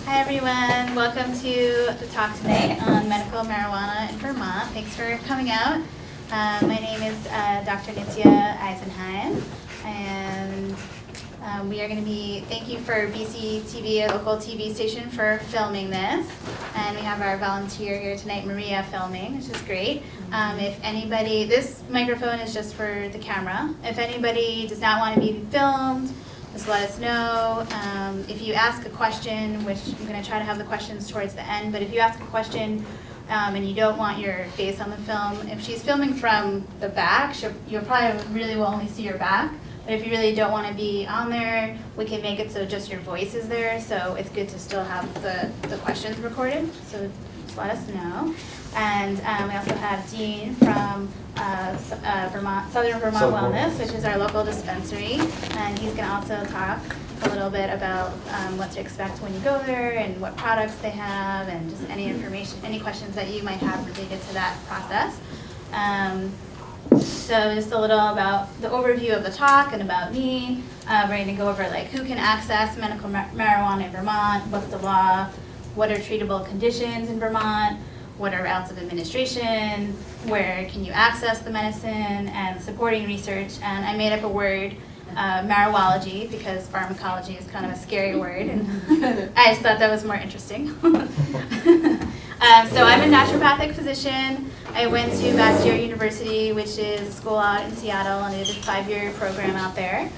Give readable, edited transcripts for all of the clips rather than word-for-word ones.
Hi everyone, welcome to the talk tonight on medical marijuana in Vermont. Thanks for coming out. My name is Dr. Nitya Eisenheim, and we are going to be, thank you for BC TV, a local TV station, for filming this. And we have our volunteer here tonight, Maria, filming, which is great. If anybody, this microphone is just for the camera. If anybody does not want to be filmed, just let us know. If you ask a question, which I'm going to try to have the questions towards the end, but if you ask a question and you don't want your face on the film, if she's filming from the back, you'll probably really will only see your back. But if you really don't want to be on there, we can make it so just your voice is there. So it's good to still have the questions recorded. So just let us know. And we also have Dean from Southern Vermont Wellness, which is our local dispensary. And he's going to also talk a little bit about what to expect when you go there and what products they have and just any information, any questions that you might have related to that process. So just a little about the overview of the talk and about me. We're going to go over like who can access medical marijuana in Vermont, what's the law, what are treatable conditions in Vermont, what are routes of administration, where can you access the medicine, and supporting research. And I made up a word, Marijualogy, because pharmacology is kind of a scary word, and I just thought that was more interesting. So I'm a naturopathic physician. I went to Bastyr University, which is a school out in Seattle, and I did a 5-year program out there.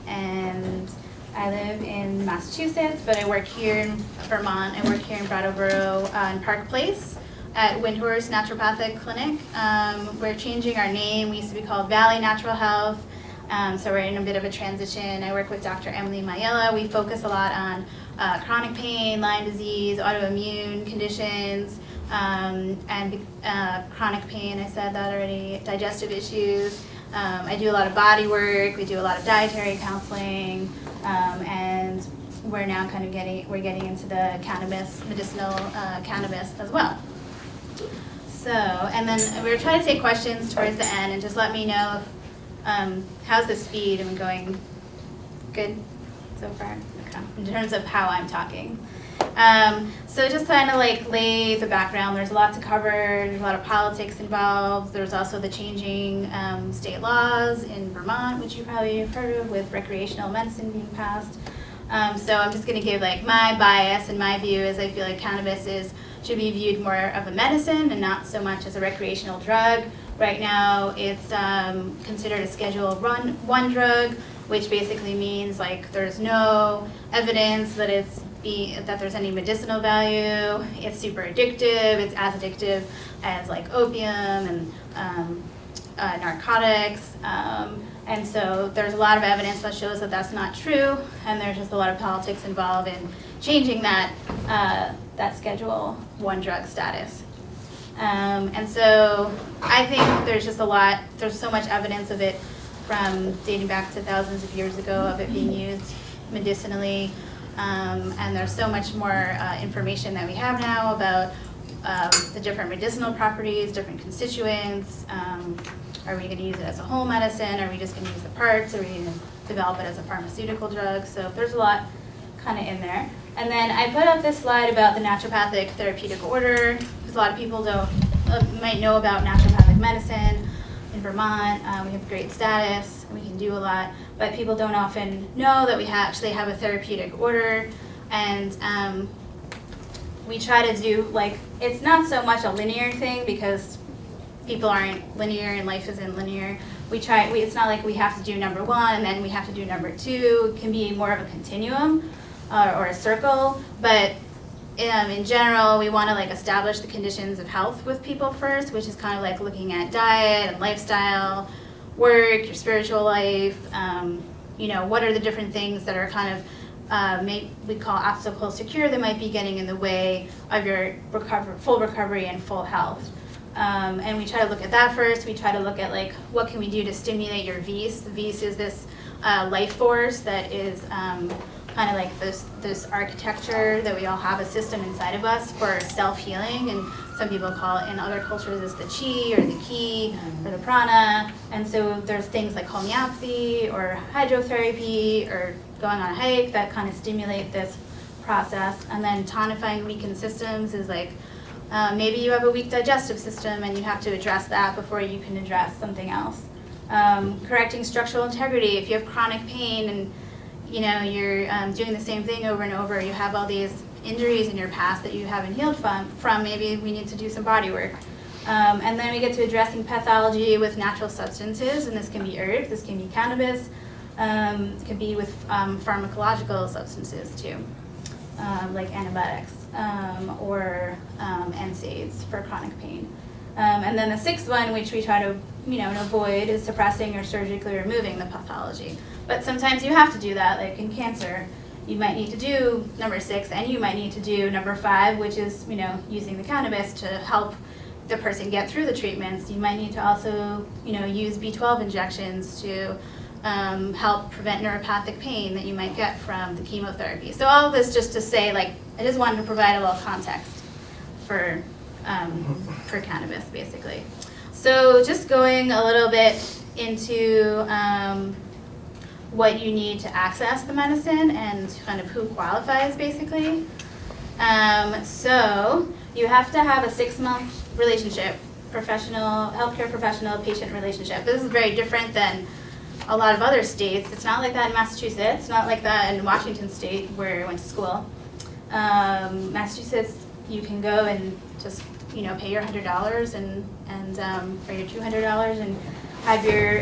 And I live in Massachusetts, but I work here in Vermont. I work here in Brattleboro in Park Place at Windhorse Naturopathic Clinic. We're changing our name. We used to be called Valley Natural Health. So we're in a bit of a transition. I work with Dr. Emily Mayella. We focus a lot on chronic pain, Lyme disease, autoimmune conditions, and chronic pain, I said that already, digestive issues. I do a lot of body work. We do a lot of dietary counseling. And we're now kind of getting into the cannabis, medicinal cannabis as well. So, and then we were trying to take questions towards the end, and just let me know if, how's the speed? Am I going good so far? Okay. In terms of how I'm talking. So just kind of like lay the background. There's a lot to cover. There's a lot of politics involved. There's also the changing state laws in Vermont, which you probably have heard of, with recreational medicine being passed. So I'm just going to give like my bias and my view is I feel like cannabis should be viewed more of a medicine and not so much as a recreational drug. Right now it's considered a Schedule 1 drug, which basically means like there's no evidence that that there's any medicinal value. It's super addictive. It's as addictive as like opium and narcotics. And so there's a lot of evidence that shows that that's not true, and there's just a lot of politics involved in changing that Schedule 1 drug status. And so I think there's just there's so much evidence of it from dating back to thousands of years ago of it being used medicinally. And there's so much more information that we have now about the different medicinal properties, different constituents. Are we going to use it as a whole medicine? Are we just going to use the parts? Are we going to develop it as a pharmaceutical drug? So there's a lot kind of in there. And then I put up this slide about the Naturopathic Therapeutic Order, because a lot of people might know about naturopathic medicine in Vermont. We have great status, and we can do a lot, but people don't often know that we actually have a therapeutic order. And we try to do, like, it's not so much a linear thing because people aren't linear and life isn't linear. It's not like we have to do number 1 and then we have to do number 2. It can be more of a continuum or a circle, but in general, we want to like establish the conditions of health with people first, which is kind of like looking at diet and lifestyle, work, your spiritual life. What are the different things that are kind of we call obstacles to cure that might be getting in the way of your full recovery and full health. And we try to look at that first. We try to look at like what can we do to stimulate your vis. The vis is this life force that is kind of like this architecture that we all have a system inside of us for self-healing, and some people call it in other cultures as the chi or the ki or the prana. And so there's things like homeopathy or hydrotherapy or going on a hike that kind of stimulate this process. And then tonifying weakened systems is like, maybe you have a weak digestive system and you have to address that before you can address something else. Correcting structural integrity. If you have chronic pain and you're doing the same thing over and over, you have all these injuries in your past that you haven't healed from, maybe we need to do some body work. And then we get to addressing pathology with natural substances, and this can be herbs, this can be cannabis, it can be with pharmacological substances too, like antibiotics or NSAIDs for chronic pain. And then the sixth one, which we try to avoid, is suppressing or surgically removing the pathology. But sometimes you have to do that, like in cancer. You might need to do number 6, and you might need to do number 5, which is using the cannabis to help the person get through the treatments. You might need to also use B12 injections to help prevent neuropathic pain that you might get from the chemotherapy. So all of this just to say, like, I just wanted to provide a little context for cannabis, basically. So just going a little bit into what you need to access the medicine and kind of who qualifies, basically. So you have to have a 6-month relationship, healthcare professional patient relationship. This is very different than a lot of other states. It's not like that in Massachusetts. It's not like that in Washington State, where I went to school. Massachusetts, you can go and just pay your $100 and or your $200 and have your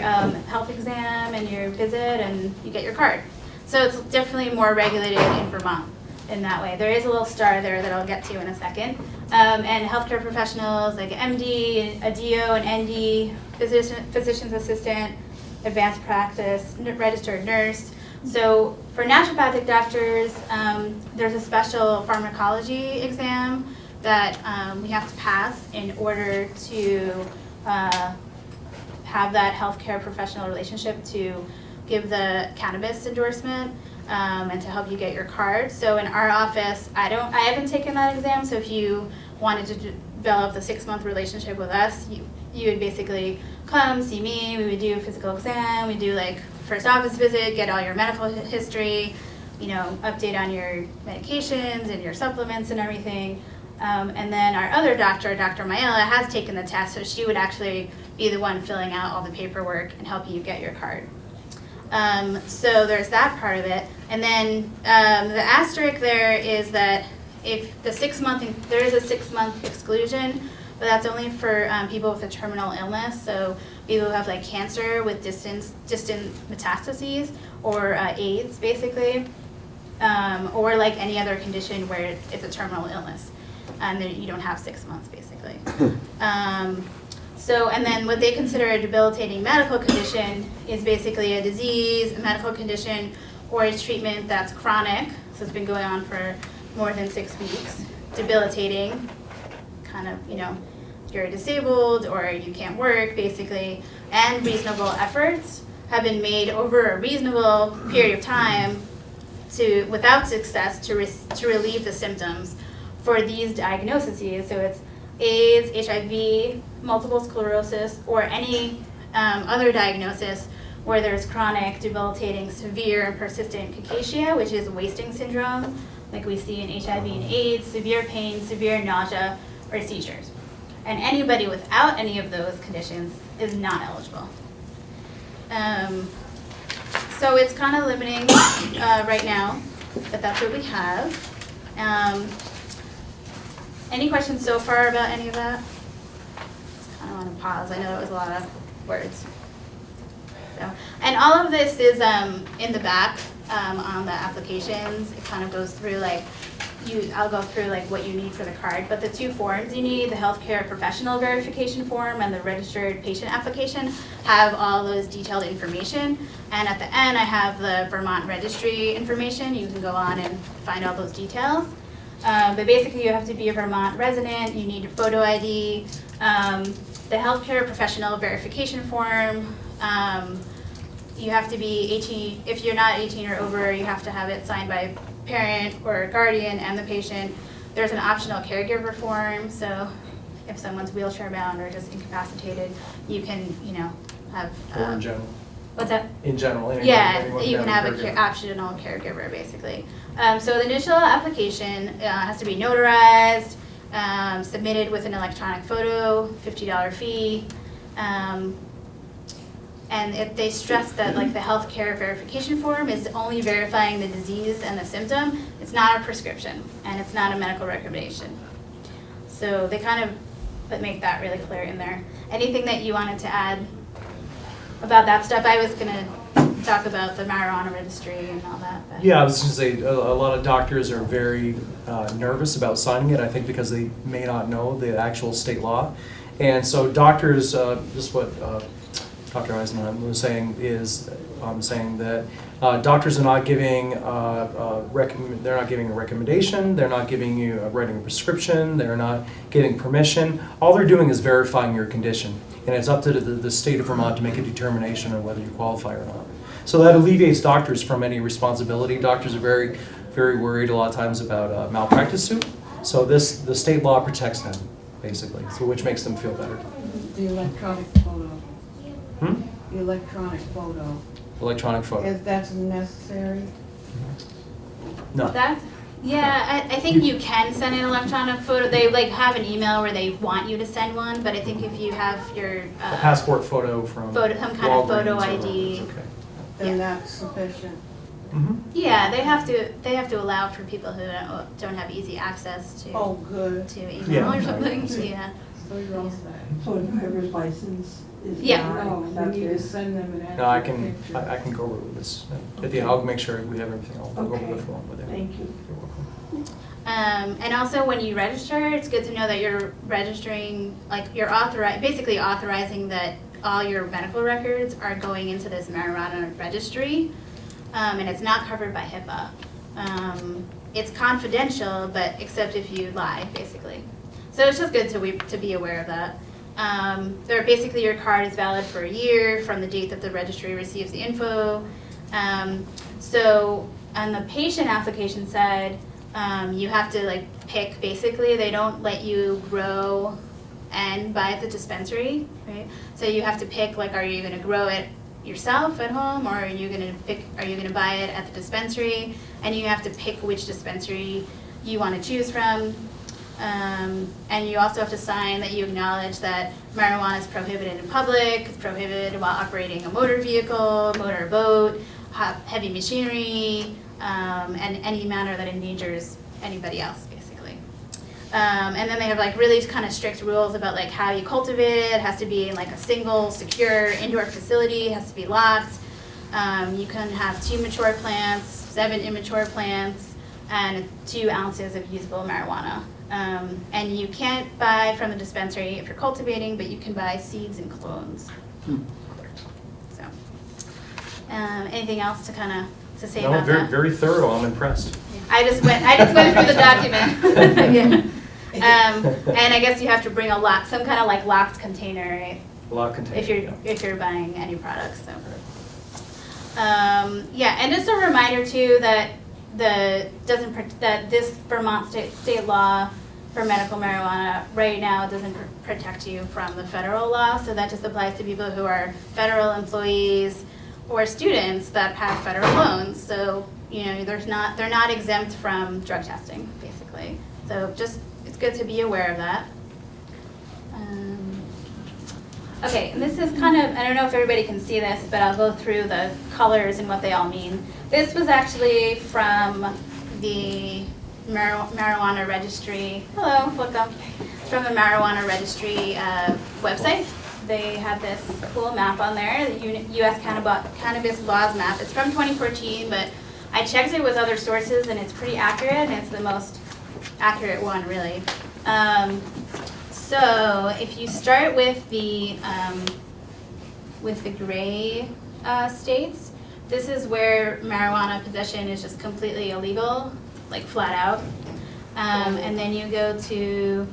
health exam and your visit, and you get your card. So it's definitely more regulated in Vermont in that way. There is a little star there that I'll get to in a second. And healthcare professionals like MD, a DO, an ND, physician's assistant, advanced practice, registered nurse. So for naturopathic doctors, there's a special pharmacology exam that we have to pass in order to have that healthcare professional relationship to give the cannabis endorsement and to help you get your card. So in our office, I haven't taken that exam. So if you wanted to develop the 6-month relationship with us, you would basically come see me. We would do a physical exam. We do like first office visit, get all your medical history, update on your medications and your supplements and everything. And then our other doctor, Dr. Mayela, has taken the test, so she would actually be the one filling out all the paperwork and helping you get your card. So there's that part of it. And then the asterisk there is that if the 6-month, there is a 6-month exclusion, but that's only for people with a terminal illness. So people who have like cancer with distant metastases, or AIDS basically, or like any other condition where it's a terminal illness. And you don't have 6 months, basically. And then what they consider a debilitating medical condition is basically a disease, a medical condition, or a treatment that's chronic, so it's been going on for more than 6 weeks, debilitating, kind of, you're disabled or you can't work, basically, and reasonable efforts have been made over a reasonable period of time without success, to relieve the symptoms for these diagnoses. So it's AIDS, HIV, multiple sclerosis, or any other diagnosis where there's chronic, debilitating, severe, and persistent cachexia, which is wasting syndrome, like we see in HIV and AIDS, severe pain, severe nausea, or seizures. And anybody without any of those conditions is not eligible. So it's kind of limiting right now, but that's what we have. Any questions so far about any of that? Just kind of want to pause. I know that was a lot of words. So, and all of this is in the back on the applications. It kind of goes through like, I'll go through like what you need for the card, but the 2 forms you need, the healthcare professional verification form and the registered patient application, have all those detailed information. And at the end, I have the Vermont registry information. You can go on and find all those details. But basically, you have to be a Vermont resident. You need a photo ID, the healthcare professional verification form. You have to be 18. If you're not 18 or over, you have to have it signed by a parent or a guardian and the patient. There's an optional caregiver form. So if someone's wheelchair bound or just incapacitated, you can, have. Foreign general. What's that? In general, anyone, Yeah, you can have a an optional caregiver, basically. So the initial application has to be notarized, submitted with an electronic photo, $50 fee. And if they stress that like the healthcare verification form is only verifying the disease and the symptom, it's not a prescription and it's not a medical recommendation. So they kind of make that really clear in there. Anything that you wanted to add about that stuff? I was gonna talk about the marijuana registry and all that. But. Yeah, I was just gonna say a lot of doctors are very nervous about signing it. I think because they may not know the actual state law, and so doctors, just what Dr. Eisenheim was saying is, saying that doctors are not giving they're not giving a recommendation. They're not giving you writing a prescription. They're not giving permission. All they're doing is verifying your condition, and it's up to the state of Vermont to make a determination on whether you qualify or not. So that alleviates doctors from any responsibility. Doctors are very, very worried a lot of times about a malpractice suit. So the state law protects them, basically, so which makes them feel better. The electronic photo. The electronic photo. Electronic photo. If that's necessary. No. I think you can send an electronic photo. They like have an email where they want you to send one, but I think if you have your A passport photo from some kind of photo Walgreens or ID. okay. Then that's sufficient. Yeah, they have to allow for people who don't have easy access to Oh, good. to email Yeah, or something. right. Yeah. So you're all set. So a driver's license is Yeah. not No, we need to accepted? send them an No, I actual can picture. go over this. At the end, I'll make sure we have everything. I'll go over Okay. the phone with it. Thank you. You're welcome. And also when you register, it's good to know that you're registering, like you're basically authorizing that all your medical records are going into this marijuana registry, and it's not covered by HIPAA. It's confidential, but except if you lie, basically. So it's just good to be aware of that. Basically your card is valid for a year from the date that the registry receives the info. So on the patient application side, you have to like pick, basically, they don't let you grow and buy at the dispensary, right? So you have to pick, like, are you gonna grow it yourself at home, or are you gonna buy it at the dispensary? And you have to pick which dispensary you wanna choose from. And you also have to sign that you acknowledge that marijuana is prohibited in public, it's prohibited while operating a motor vehicle, motor boat, heavy machinery, and any manner that endangers anybody else, basically. And then they have like really kind of strict rules about like how you cultivate it. It has to be in like a single, secure indoor facility. It has to be locked. You can have 2 mature plants, 7 immature plants, and 2 ounces of usable marijuana. And you can't buy from the dispensary if you're cultivating, but you can buy seeds and clones. So, anything else to kind of say about very, that? very thorough. I'm impressed. I just went through the document. And I guess you have to bring some kind of like locked container, right? Lock container. If you're buying any products. So. And just a reminder too that this Vermont state law for medical marijuana right now doesn't protect you from the federal law. So that just applies to people who are federal employees or students that have federal loans. So they're not exempt from drug testing, basically. So it's good to be aware of that. Okay, and this is kind of, I don't know if everybody can see this, but I'll go through the colors and what they all mean. This was actually from the marijuana registry. Hello, welcome. It's from the marijuana registry website. They have this cool map on there, the U.S. Cannabis Laws map. It's from 2014, but I checked it with other sources, and it's pretty accurate, and it's the most accurate one, really. So if you start with the gray states, this is where marijuana possession is just completely illegal, like flat out. And then you go to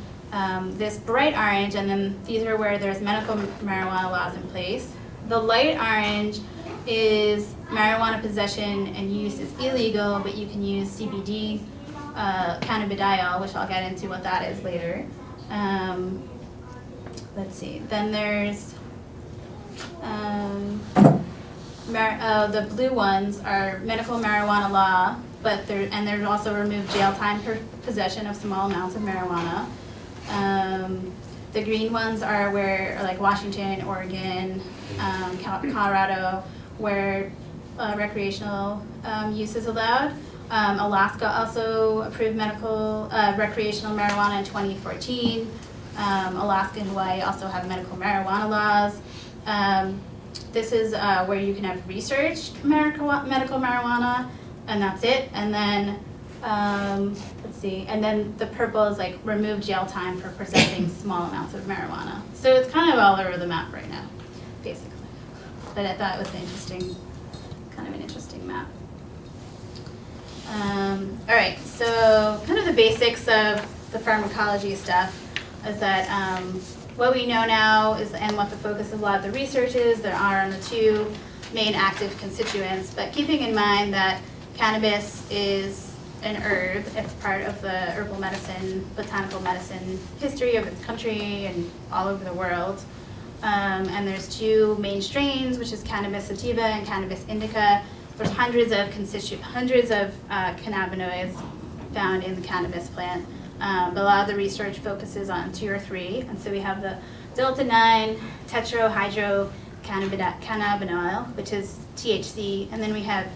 this bright orange, and then these are where there's medical marijuana laws in place. The light orange is marijuana possession and use is illegal, but you can use CBD, cannabidiol, which I'll get into what that is later. Let's see, then there's the blue ones are medical marijuana law, but there's also removed jail time for possession of small amounts of marijuana. The green ones are where, like Washington, Oregon, Colorado, where recreational use is allowed. Alaska also approved medical recreational marijuana in 2014. Alaska and Hawaii also have medical marijuana laws. This is where you can have researched medical marijuana, and that's it. And then, let's see, and then the purple is like remove jail time for possessing small amounts of marijuana. So it's kind of all over the map right now, basically. But I thought it was kind of an interesting map. All right, so kind of the basics of the pharmacology stuff is that what we know now is, and what the focus of a lot of the research is, there are on the two main active constituents, but keeping in mind that cannabis is an herb, it's part of the herbal medicine, botanical medicine history of its country and all over the world. And there's two main strains, which is Cannabis sativa and Cannabis indica. There's hundreds of cannabinoids found in the cannabis plant. But a lot of the research focuses on 2 or 3. And so we have the delta-9 tetrahydrocannabinol, which is THC, and then we have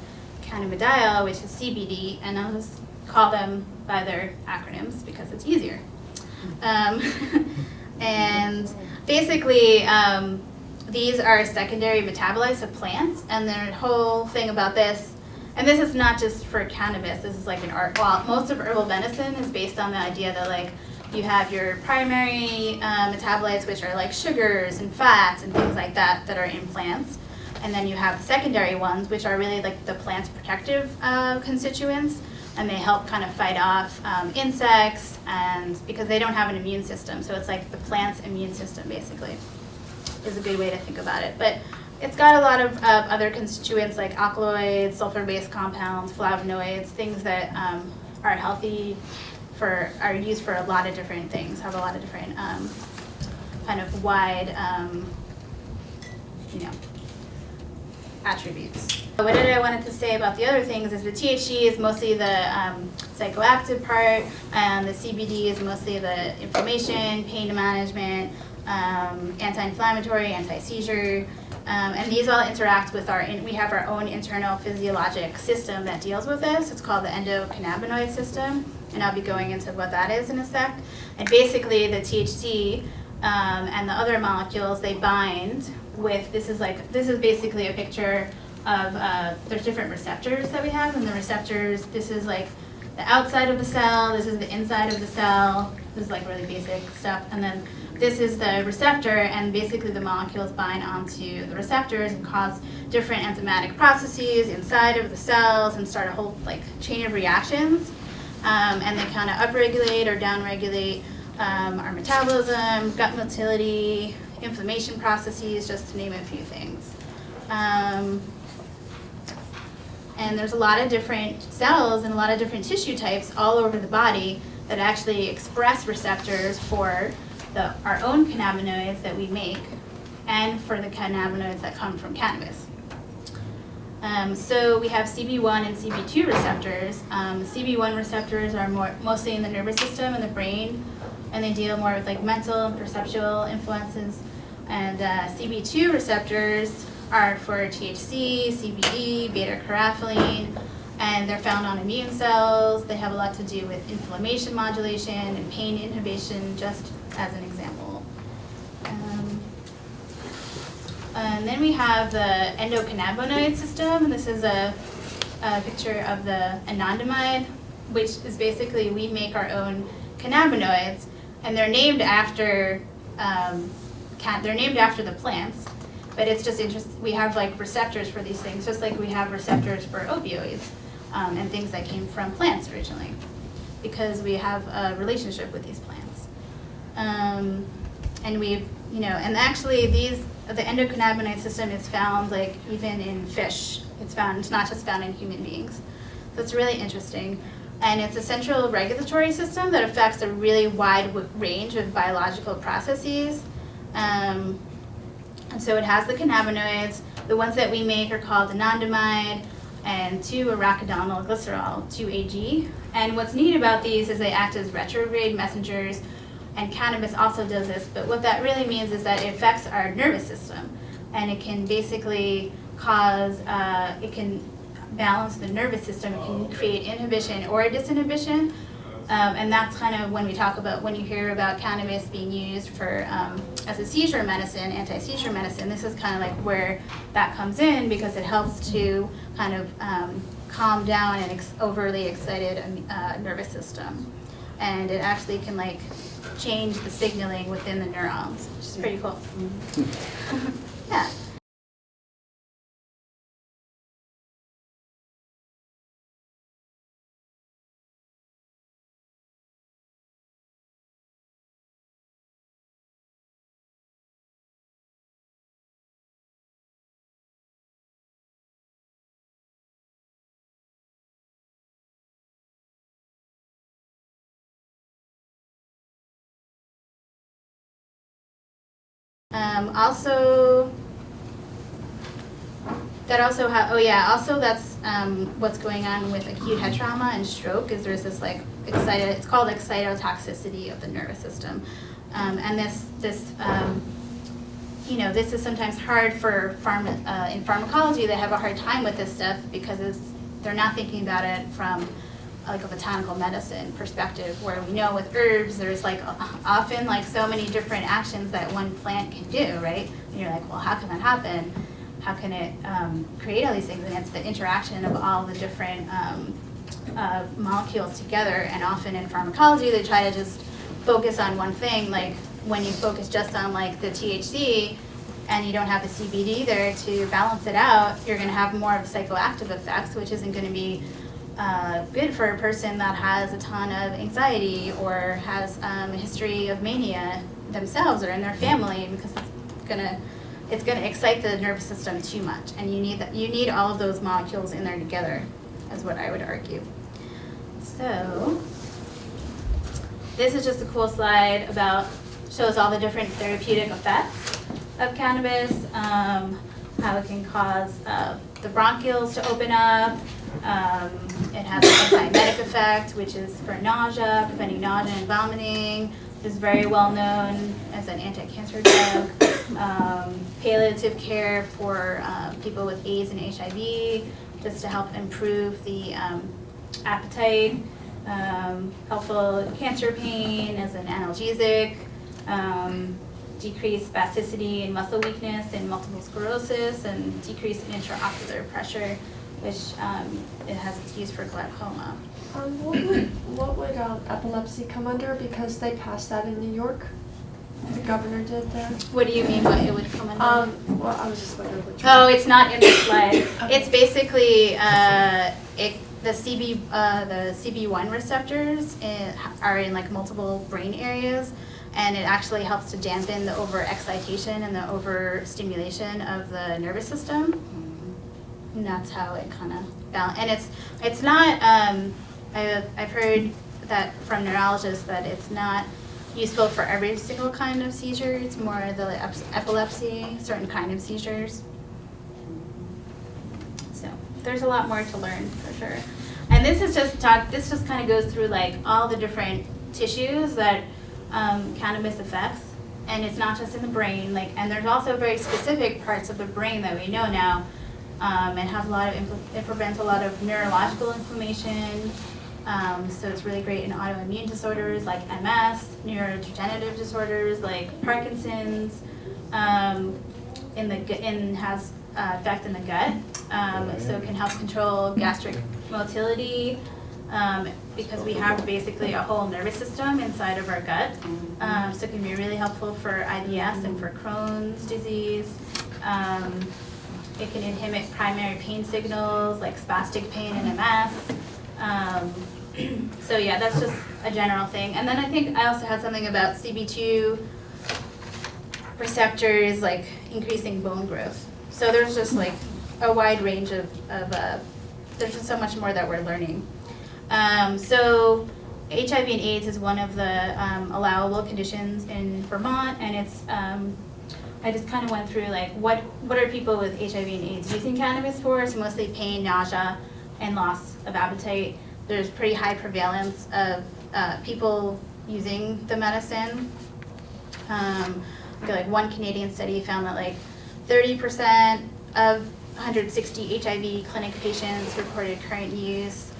cannabidiol, which is CBD, and I'll just call them by their acronyms because it's easier. And basically, these are secondary metabolites of plants, and the whole thing about this, and this is not just for cannabis, this is like an art, well, most of herbal medicine is based on the idea that like you have your primary metabolites, which are like sugars and fats and things like that that are in plants, and then you have the secondary ones, which are really like the plant's protective constituents, and they help kind of fight off insects, and because they don't have an immune system, so it's like the plant's immune system basically is a good way to think about it. But it's got a lot of other constituents like alkaloids, sulfur-based compounds, flavonoids, things that are healthy are used for a lot of different things, have a lot of different kind of wide, attributes. What I wanted to say about the other things is the THC is mostly the psychoactive part, and the CBD is mostly the inflammation, pain management, anti-inflammatory, anti-seizure, and these all interact with we have our own internal physiologic system that deals with this. It's called the endocannabinoid system, and I'll be going into what that is in a sec. And basically the THC and the other molecules, they bind with, this is basically a picture of, there's different receptors that we have, and the receptors, this is like the outside of the cell, this is the inside of the cell, this is like really basic stuff, and then this is the receptor, and basically the molecules bind onto the receptors and cause different enzymatic processes inside of the cells and start a whole like chain of reactions, and they kind of upregulate or downregulate our metabolism, gut motility, inflammation processes, just to name a few things. And there's a lot of different cells and a lot of different tissue types all over the body that actually express receptors for our own cannabinoids that we make and for the cannabinoids that come from cannabis. So we have CB1 and CB2 receptors. CB1 receptors are mostly in the nervous system and the brain, and they deal more with like mental and perceptual influences. And CB2 receptors are for THC, CBD, beta-caryophyllene, and they're found on immune cells. They have a lot to do with inflammation modulation and pain inhibition, just as an example. And then we have the endocannabinoid system. This is a picture of the anandamide, which is basically we make our own cannabinoids, and they're named after the plants. But it's just interesting. We have like receptors for these things, just like we have receptors for opioids and things that came from plants originally, because we have a relationship with these plants. And we've, and actually the endocannabinoid system is found like even in fish. It's not just found in human beings. So it's really interesting. And it's a central regulatory system that affects a really wide range of biological processes. And so it has the cannabinoids, The ones that we make are called anandamide and 2-arachidonyl glycerol, 2-AG. And what's neat about these is they act as retrograde messengers, and cannabis also does this, but what that really means is that it affects our nervous system, and it can basically cause, it can balance the nervous system, it can create inhibition or disinhibition, and that's kind of when we talk about, when you hear about cannabis being used for, as a seizure medicine, anti-seizure medicine, this is kind of like where that comes in, because it helps to kind of calm down an overly excited nervous system. And it actually can like change the signaling within the neurons, which is pretty cool. Yeah. Also that's what's going on with acute head trauma and stroke, is there's this like it's called excitotoxicity of the nervous system. And this is sometimes hard for in pharmacology. They have a hard time with this stuff because they're not thinking about it from like a botanical medicine perspective, where we know with herbs there's like often like so many different actions that one plant can do, right? And you're like, well, how can that happen? How can it create all these things? And it's the interaction of all the different molecules together. And often in pharmacology, they try to just focus on one thing. Like when you focus just on like the THC and you don't have the CBD there to balance it out, you're going to have more of psychoactive effects, which isn't going to be good for a person that has a ton of anxiety or has a history of mania themselves or in their family, because it's gonna excite the nervous system too much, and you need all of those molecules in there together, is what I would argue. So this is just a cool slide shows all the different therapeutic effects of cannabis, how it can cause the bronchioles to open up. It has an antiemetic effect, which is for nausea, preventing nausea and vomiting. It is very well known as an anti-cancer drug. Palliative care for people with AIDS and HIV, just to help improve the appetite. Helpful in cancer pain as an analgesic. Decrease spasticity and muscle weakness in multiple sclerosis, and decrease intraocular pressure, which it has its use for glaucoma. What would epilepsy come under? Because they passed that in New York. The governor did there. What do you mean what it would come under? Well, I was just wondering which Oh, one. it's not in the slide. Okay. It's basically the CB1 receptors are in like multiple brain areas, and it actually helps to dampen the overexcitation and the overstimulation of the nervous system. And that's how it kind of balance. And it's not. I've heard that from neurologists that it's not useful for every single kind of seizure. It's more the epilepsy, certain kind of seizures. So there's a lot more to learn for sure. And this is just this just kind of goes through like all the different tissues that cannabis affects, and it's not just in the brain. And there's also very specific parts of the brain that we know now. It has a lot of it prevents a lot of neurological inflammation. So it's really great in autoimmune disorders like MS, neurodegenerative disorders like Parkinson's. Has effect in the gut, so it can help control gastric motility, because we have basically a whole nervous system inside of our gut. So it can be really helpful for IBS and for Crohn's disease. It can inhibit primary pain signals like spastic pain and MS. So yeah, that's just a general thing. And then I think I also had something about CB2 receptors, like increasing bone growth. So there's just like a wide range of there's just so much more that we're learning. So HIV and AIDS is one of the allowable conditions in Vermont, and it's I just kind of went through like what are people with HIV and AIDS using cannabis for? It's mostly pain, nausea, and loss of appetite. There's pretty high prevalence of people using the medicine. Like one Canadian study found that like 30% of 160 HIV clinic patients reported current use.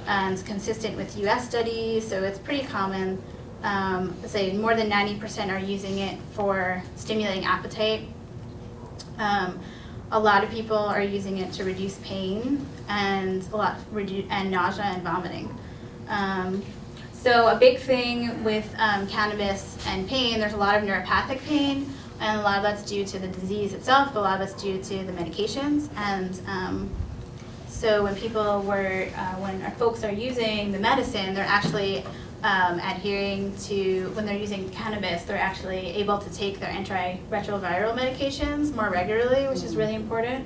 It's consistent with US studies, so it's pretty common. Say more than 90% are using it for stimulating appetite. A lot of people are using it to reduce pain and and nausea and vomiting. So a big thing with cannabis and pain, there's a lot of neuropathic pain, and a lot of that's due to the disease itself, but a lot of it's due to the medications. And so when when our folks are using the medicine, they're actually adhering to, when they're using cannabis, they're actually able to take their antiretroviral medications more regularly, which is really important.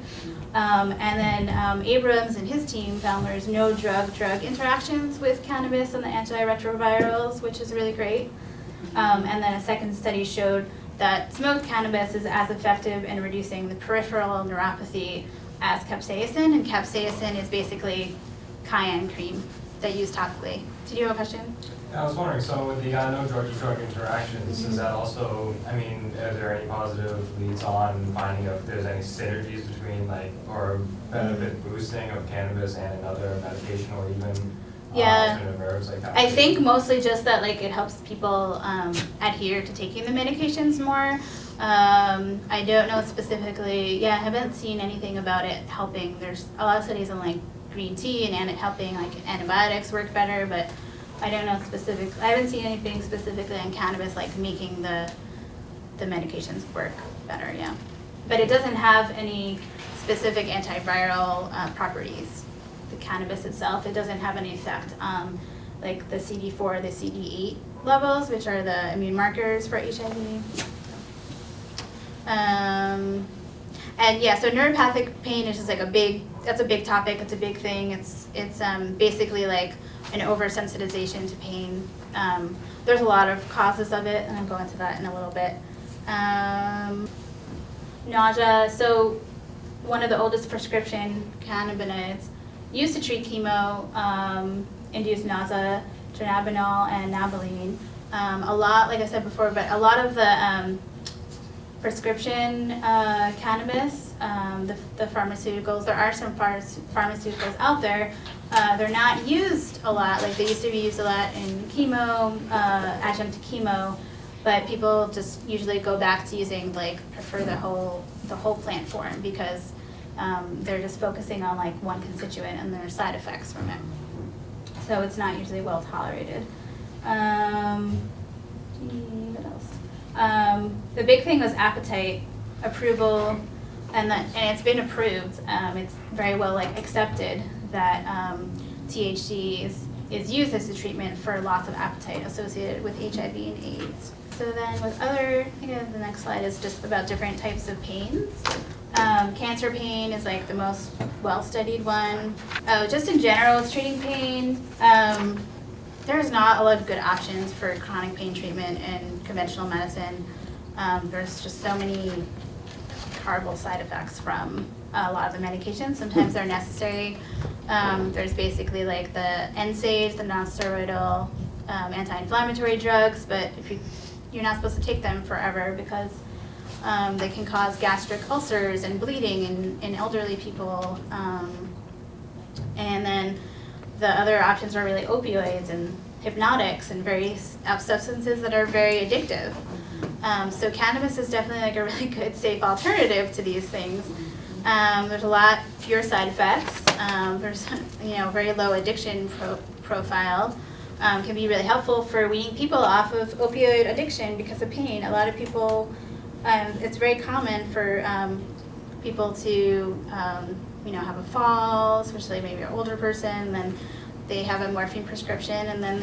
And then Abrams and his team found there's no drug-drug interactions with cannabis and the antiretrovirals, which is really great. And then a second study showed that smoked cannabis is as effective in reducing the peripheral neuropathy as capsaicin, and capsaicin is basically cayenne cream that used topically. Did you have a question? I was wondering, so with the no drug-to-drug interactions, is that also, I mean, are there any positive leads on finding if there's any synergies between or benefit boosting of cannabis and another medication or even alternative herbs like that? I think mostly just that it helps people adhere to taking the medications more. I don't know specifically, I haven't seen anything about it helping. There's a lot of studies on green tea and it helping antibiotics work better, but I don't know specifically. I haven't seen anything specifically on cannabis making the medications work better, But it doesn't have any specific antiviral properties. The cannabis itself, it doesn't have any effect on the CD4, the CD8 levels, which are the immune markers for HIV. And so neuropathic pain is just that's a big topic, it's a big thing. It's basically an oversensitization to pain. There's a lot of causes of it, and I'll go into that in a little bit. Nausea, so one of the oldest prescription cannabinoids used to treat chemo, induced nausea, dronabinol and nabiline. A lot, like I said before, but a lot of the prescription cannabis, the pharmaceuticals, there are some pharmaceuticals out there. They're not used a lot, they used to be used a lot in chemo, adjunct to chemo, but people just usually go back to using, prefer the whole plant form because they're just focusing on one constituent and their side effects from it. So it's not usually well tolerated. What else? The big thing was appetite approval, and it's been approved. It's very well accepted that THC is used as a treatment for loss of appetite associated with HIV and AIDS. So then with other, I think the next slide is just about different types of pains. Cancer pain is the most well-studied one. Just in general, with treating pain, there's not a lot of good options for chronic pain treatment in conventional medicine. There's just so many horrible side effects from a lot of the medications. Sometimes they're necessary. There's basically the NSAIDs, the non-steroidal anti-inflammatory drugs, but you're not supposed to take them forever because they can cause gastric ulcers and bleeding in elderly people. And then the other options are really opioids and hypnotics and various substances that are very addictive. So cannabis is definitely a really good, safe alternative to these things. There's a lot fewer side effects. There's very low addiction profile. Can be really helpful for weaning people off of opioid addiction because of pain. A lot of people, it's very common for people to have a fall, especially maybe an older person, then they have a morphine prescription and then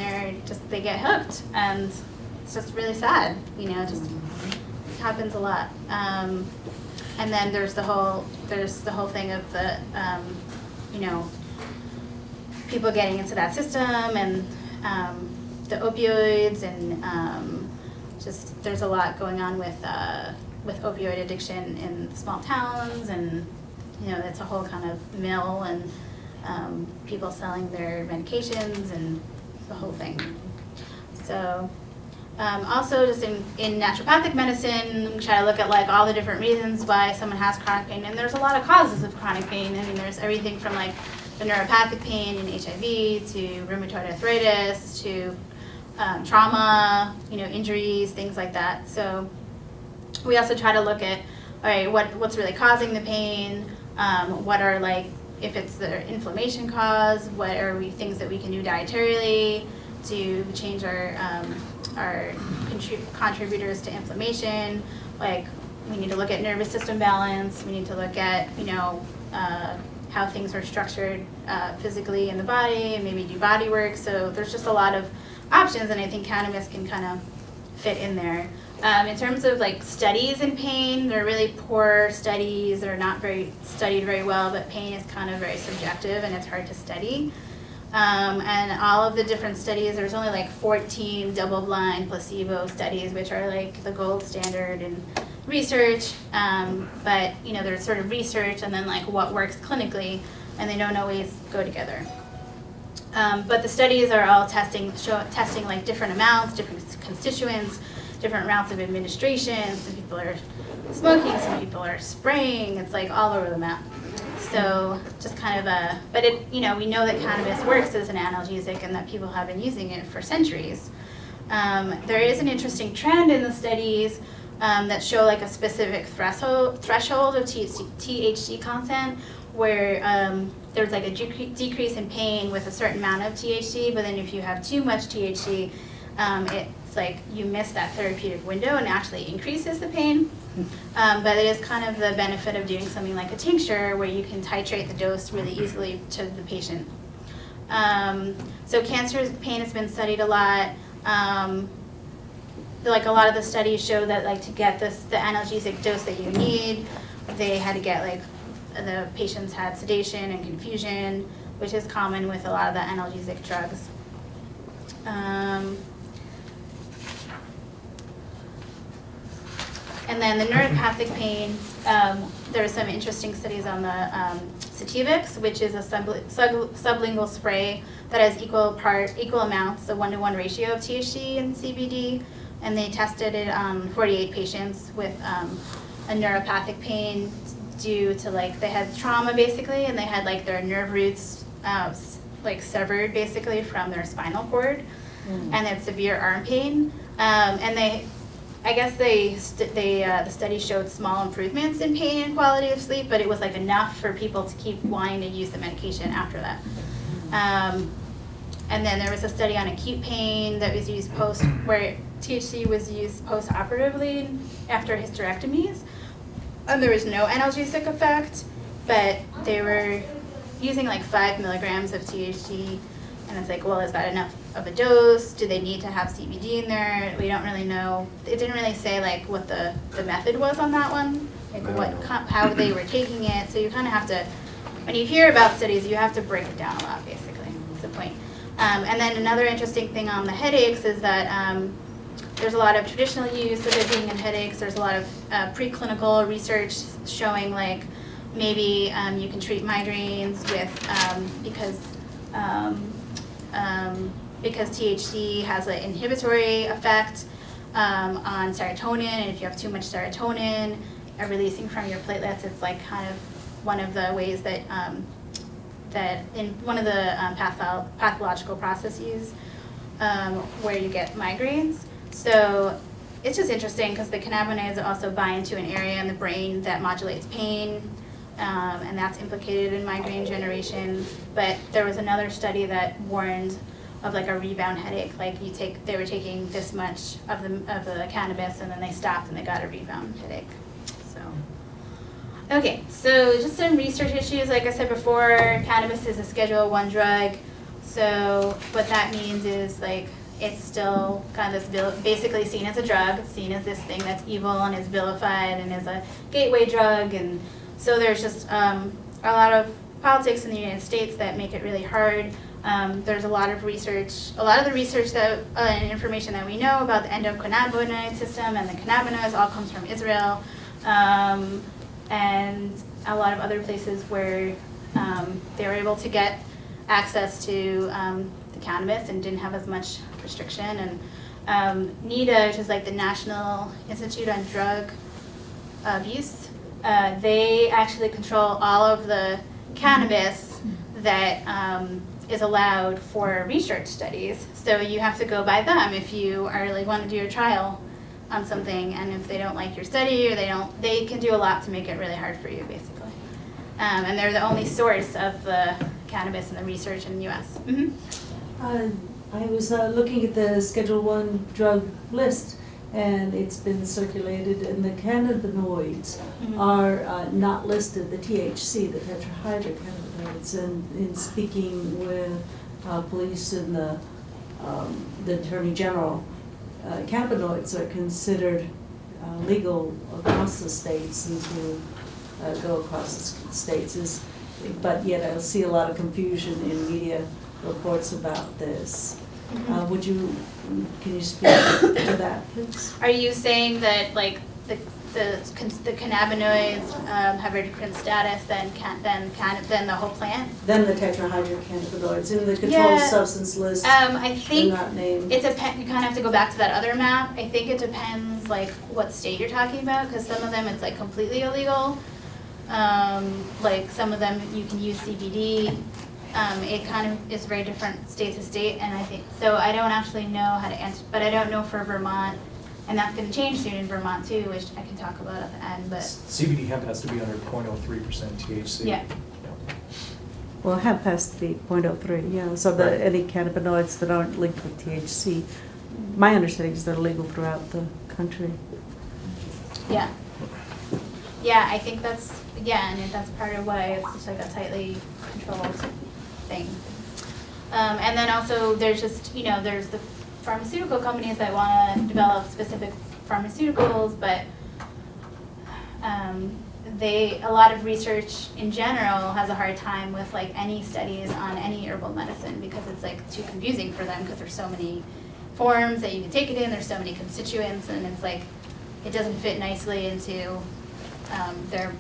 they get hooked, and it's just really sad, just happens a lot. And then there's the whole thing of the people getting into that system and the opioids and just there's a lot going on with opioid addiction in small towns, and it's a whole kind of mill and people selling their medications and the whole thing. So also just in naturopathic medicine, we try to look at like all the different reasons why someone has chronic pain, and there's a lot of causes of chronic pain. I mean, there's everything from like the neuropathic pain and HIV to rheumatoid arthritis to trauma, injuries, things like that. So we also try to look at, all right, what's really causing the pain, what are like, if it's the inflammation cause, what are things that we can do dietarily to change our contributors to inflammation. Like we need to look at nervous system balance, we need to look at, how things are structured physically in the body, and maybe do body work. So there's just a lot of options, and I think cannabis can kind of fit in there. In terms of like studies in pain, they're really poor studies. They're not studied very well, but pain is kind of very subjective and it's hard to study. And all of the different studies, there's only like 14 double-blind placebo studies, which are like the gold standard in research. But there's sort of research and then like what works clinically, and they don't always go together. But the studies are all testing like different amounts, different constituents, different routes of administration. Some people are smoking, some people are spraying. It's like all over the map. So just kind of but we know that cannabis works as an analgesic and that people have been using it for centuries. There is an interesting trend in the studies that show like a specific threshold of THC content where there's like a decrease in pain with a certain amount of THC, but then if you have too much THC, it's like you miss that therapeutic window and actually increases the pain. But it is kind of the benefit of doing something like a tincture where you can titrate the dose really easily to the patient. So cancer pain has been studied a lot. Like a lot of the studies show that like to get the analgesic dose that you need, they had to get like the patients had sedation and confusion, which is common with a lot of the analgesic drugs. And then the neuropathic pain, there are some interesting studies on the Sativix, which is a sublingual spray that has equal amounts, a 1-to-1 ratio of THC and CBD, and they tested it on 48 patients with a neuropathic pain due to like they had trauma basically, and they had like their nerve roots like severed basically from their spinal cord, and they had severe arm pain, and the study showed small improvements in pain and quality of sleep, but it was like enough for people to keep wanting to use the medication after that. And then there was a study on acute pain that was used where THC was used post-operatively after hysterectomies, and there was no analgesic effect, but they were using like 5 milligrams of THC, and it's like, well, is that enough of a dose? Do they need to have CBD in there? We don't really know. It didn't really say like what the method was on that one, like how they were taking it. So you kind of have to, when you hear about studies, you have to break it down a lot, basically. That's the point. And then another interesting thing on the headaches is that there's a lot of traditional use of it being in headaches. There's a lot of preclinical research showing like maybe you can treat migraines with because THC has an inhibitory effect on serotonin, and if you have too much serotonin releasing from your platelets, it's like kind of one of the ways that that in one of the pathological processes where you get migraines. So it's just interesting because the cannabinoids also bind into an area in the brain that modulates pain, and that's implicated in migraine generation. But there was another study that warned of like a rebound headache, like they were taking this much of the cannabis and then they stopped and they got a rebound headache. So, okay, so just some research issues. Like I said before, cannabis is a Schedule I drug. So what that means is like it's still kind of this basically seen as a drug. It's seen as this thing that's evil and is vilified and is a gateway drug. And so there's just a lot of politics in the United States that make it really hard There's a lot of the research that, and information that we know about the endocannabinoid system and the cannabinoids all comes from Israel, and a lot of other places where they were able to get access to the cannabis and didn't have as much restriction. And NIDA, which is like the National Institute on Drug Abuse, they actually control all of the cannabis that is allowed for research studies. So you have to go by them if you are like want to do a trial on something, and if they don't like your study or they can do a lot to make it really hard for you, basically. And they're the only source of the cannabis and the research in the U.S. I was looking at the Schedule 1 drug list, and it's been circulated, and the cannabinoids are not listed, the THC, the tetrahydrocannabinoids, and in speaking with police and the Attorney General, cannabinoids are considered legal across the states and to go across the states, but yet I see a lot of confusion in media reports about this. Can you speak to that, please? Are you saying that like the cannabinoids have a different status than the whole plant? Then the tetrahydrocannabinoids in the controlled substance list. I think they're not named. you kind of have to go back to that other map. I think it depends like what state you're talking about, because some of them it's like completely illegal. Like some of them you can use CBD. It kind of is very different state to state, and I think so. I don't actually know how to answer, but I don't know for Vermont, and that's going to change soon in Vermont too, which I can talk about at the end. But CBD hemp has to be under 0.03% THC. yeah. Well, hemp has to be 0.03, yeah, so Right. any cannabinoids that aren't linked with THC, my understanding is they're legal throughout the country. Yeah. Yeah, I think that's part of why it's just like a tightly controlled thing. And then also there's just, there's the pharmaceutical companies that want to develop specific pharmaceuticals, but a lot of research in general has a hard time with like any studies on any herbal medicine, because it's like too confusing for them, because there's so many forms that you can take it in, there's so many constituents, and it's like it doesn't fit nicely into their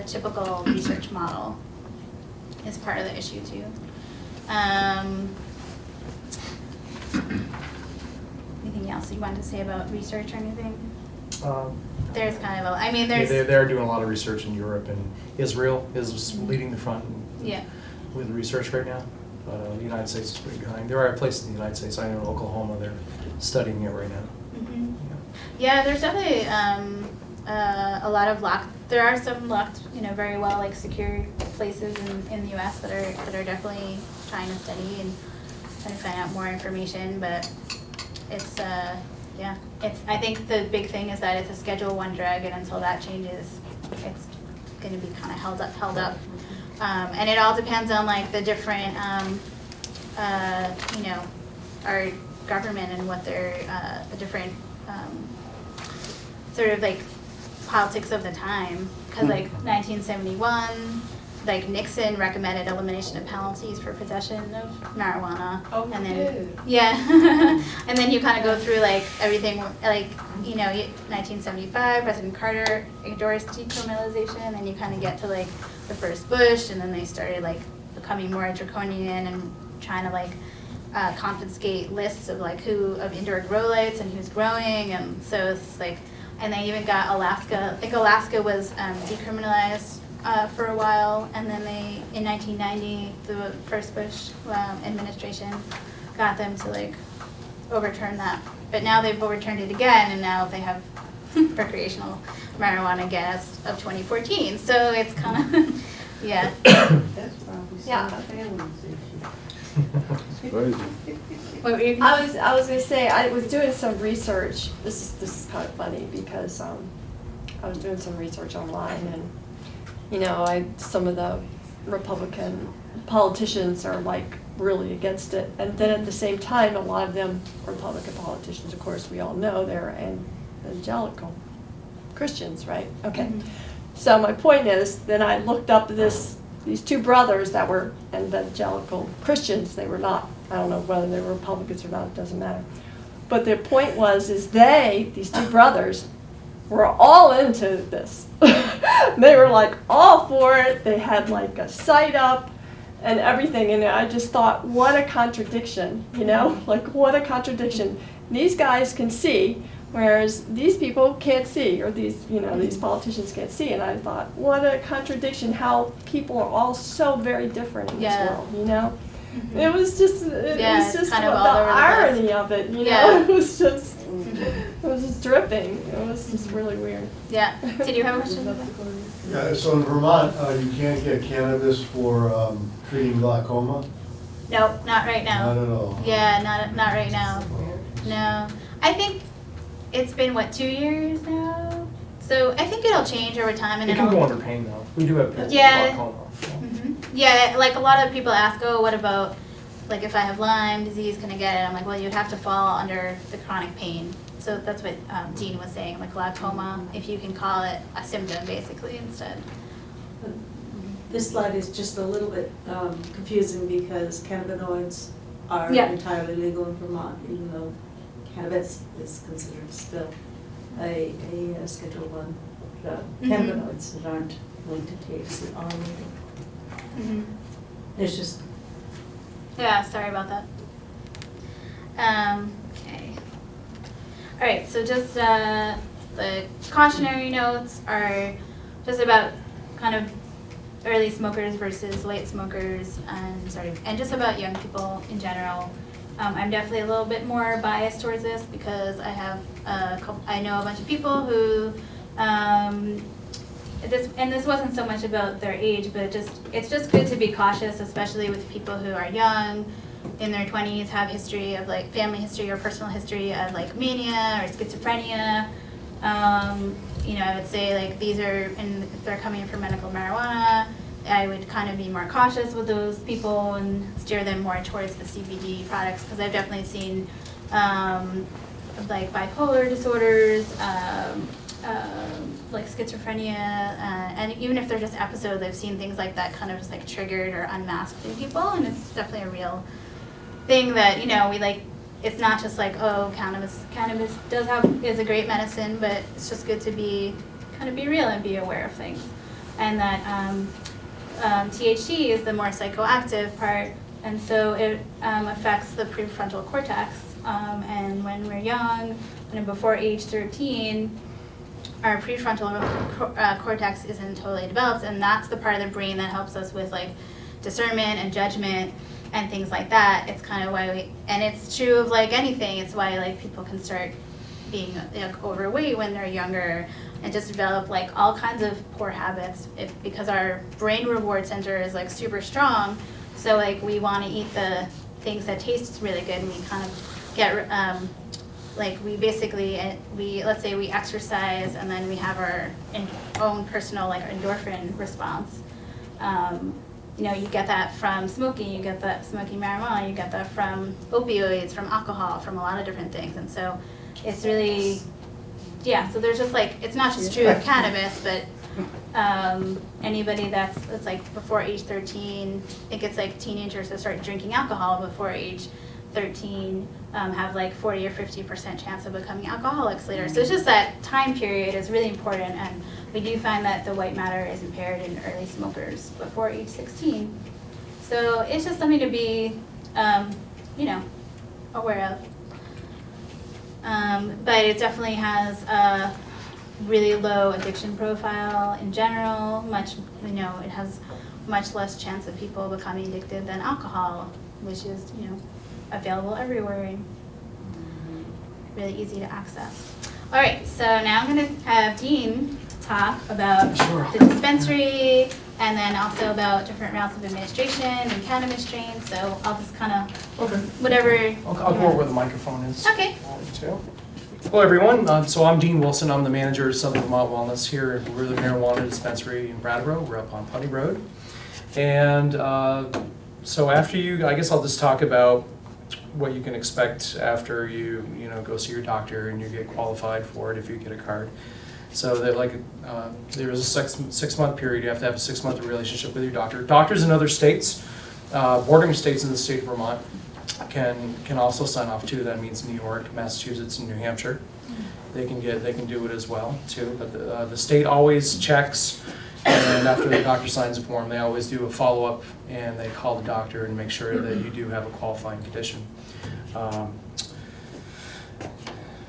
typical research model is part of the issue too. Anything else you wanted to say about research or anything? There's kind of there's... They're doing a lot of research in Europe, and Israel is leading the front with research right now. But the United States is pretty behind. There are places in the United States, I know in Oklahoma, they're studying it right now. Mm-hmm. Yeah, there's definitely a lot of there are some locked, very well like secure places in the U.S. that are definitely trying to study and trying to find out more information. But it's I think the big thing is that it's a Schedule 1 drug, and until that changes, it's going to be kind of held up. And it all depends on like the different, our government and what their the different sort of like politics of the time, because like 1971, like Nixon recommended elimination of penalties for possession of marijuana. Oh, and he did? Yeah. And then you kind of go through like everything, like 1975, President Carter endorsed decriminalization, and then you kind of get to like the first Bush, and then they started like becoming more draconian and trying to like confiscate lists of like of indoor grow lights and who's growing, and so it's like. And they even got Alaska, like Alaska was decriminalized for a while, and then in 1990, the first Bush administration got them to like overturn that. But now they've overturned it again, and now they have recreational marijuana gas of 2014. So it's kind of, yeah. That's probably some family's issue. What were you I was gonna say, I was doing some research. This is kind of funny because I was doing some research online, and some of the Republican politicians are like really against it, and then at the same time, a lot of them Republican politicians, of course, we all know they're evangelical Christians, right? Okay. Mhm. So my point is, then I looked up this these two brothers that were evangelical Christians. They were not, I don't know whether they were Republicans or not, it doesn't matter. But the point was, is these two brothers, were all into this. They were like all for it. They had like a site up and everything. And I just thought, what a contradiction, you know? Like, what a contradiction. These guys can see, whereas these people can't see, or these, you know, these politicians can't see. And I thought, what a contradiction, how people are all so very different in this world, you know? It was just, it was just kind the of all over the irony place. of it, you Yeah. know? It was just dripping. It was just really weird. Yeah. Did you have a question? Yeah, so in Vermont, you can't get cannabis for treating glaucoma? No, not right now. Not at all? Yeah, not right now. No. I think it's been, 2 years now? So I think it'll change over time and It can go under pain though. We do have people with Yeah. glaucoma. Yeah, like a lot of people ask, oh, what about, like if I have Lyme disease, can I get it? I'm like, well, you'd have to fall under the chronic pain. So that's what Dean was saying, like glaucoma, if you can call it a symptom basically instead. This slide is just a little bit confusing because cannabinoids are Yeah. entirely legal in Vermont, even though cannabis is considered still a Schedule I drug. Cannabinoids that aren't linked to THC are legal. There's just Yeah, sorry about that. Okay. All right, so just the cautionary notes are just about kind of early smokers versus late smokers, and just about young people in general. I'm definitely a little bit more biased towards this because I have I know a bunch of people who this wasn't so much about their age, but it's just good to be cautious, especially with people who are young, in their 20s, have history of like family history or personal history of like mania or schizophrenia. You know, I would say like these are, and if they're coming in for medical marijuana, I would kind of be more cautious with those people and steer them more towards the CBD products, because I've definitely seen like bipolar disorders, like schizophrenia, and even if they're just episodes, I've seen things like that kind of just like triggered or unmasked in people, and it's definitely a real thing that, you know, we like, it's not just like, oh, cannabis is a great medicine, but it's just good to be real and be aware of things. And that THC is the more psychoactive part, and so it affects the prefrontal cortex, and when we're young, and before age 13, our prefrontal cortex isn't totally developed, and that's the part of the brain that helps us with like discernment and judgment and things like that. It's kind of why and it's true of like anything, it's why like people can start being like overweight when they're younger and just develop like all kinds of poor habits because our brain reward center is like super strong. So like we want to eat the things that taste really good, and we kind of get like we basically, let's say we exercise and then we have our own personal like endorphin response. You know, you get that from smoking, you get that smoking marijuana, you get that from opioids, from alcohol, from a lot of different things. And so it's really, yeah, so there's just like, it's not just true of cannabis, but anybody that's like before age 13, I think it's like teenagers that start drinking alcohol before age 13 have like 40 or 50% chance of becoming alcoholics later. So it's just that time period is really important, and we do find that the white matter is impaired in early smokers before age 16. So it's just something to be, you know, aware of. But it definitely has a really low addiction profile in general. You know, it has much less chance of people becoming addicted than alcohol, which is, you know, available everywhere and really easy to access. All right, so now I'm going to have Dean talk about the dispensary and then also about different routes of administration and cannabis strains. So I'll just kind of, whatever. I'll go over where the microphone is. Okay. Hello everyone, so I'm Dean Wilson. I'm the manager of Southern Vermont Wellness here. We're the Marijuana Dispensary in Brattleboro. We're up on Putney Road. And so after I guess I'll just talk about what you can expect after you go see your doctor and you get qualified for it if you get a card. So that like there is a 6-month period. You have to have a 6-month relationship with your doctor. Doctors in other states, bordering states in the state of Vermont, can also sign off too. That means New York, Massachusetts, and New Hampshire. They can do it as well too. But the state always checks, and after the doctor signs a form, they always do a follow-up, and they call the doctor and make sure that you do have a qualifying condition.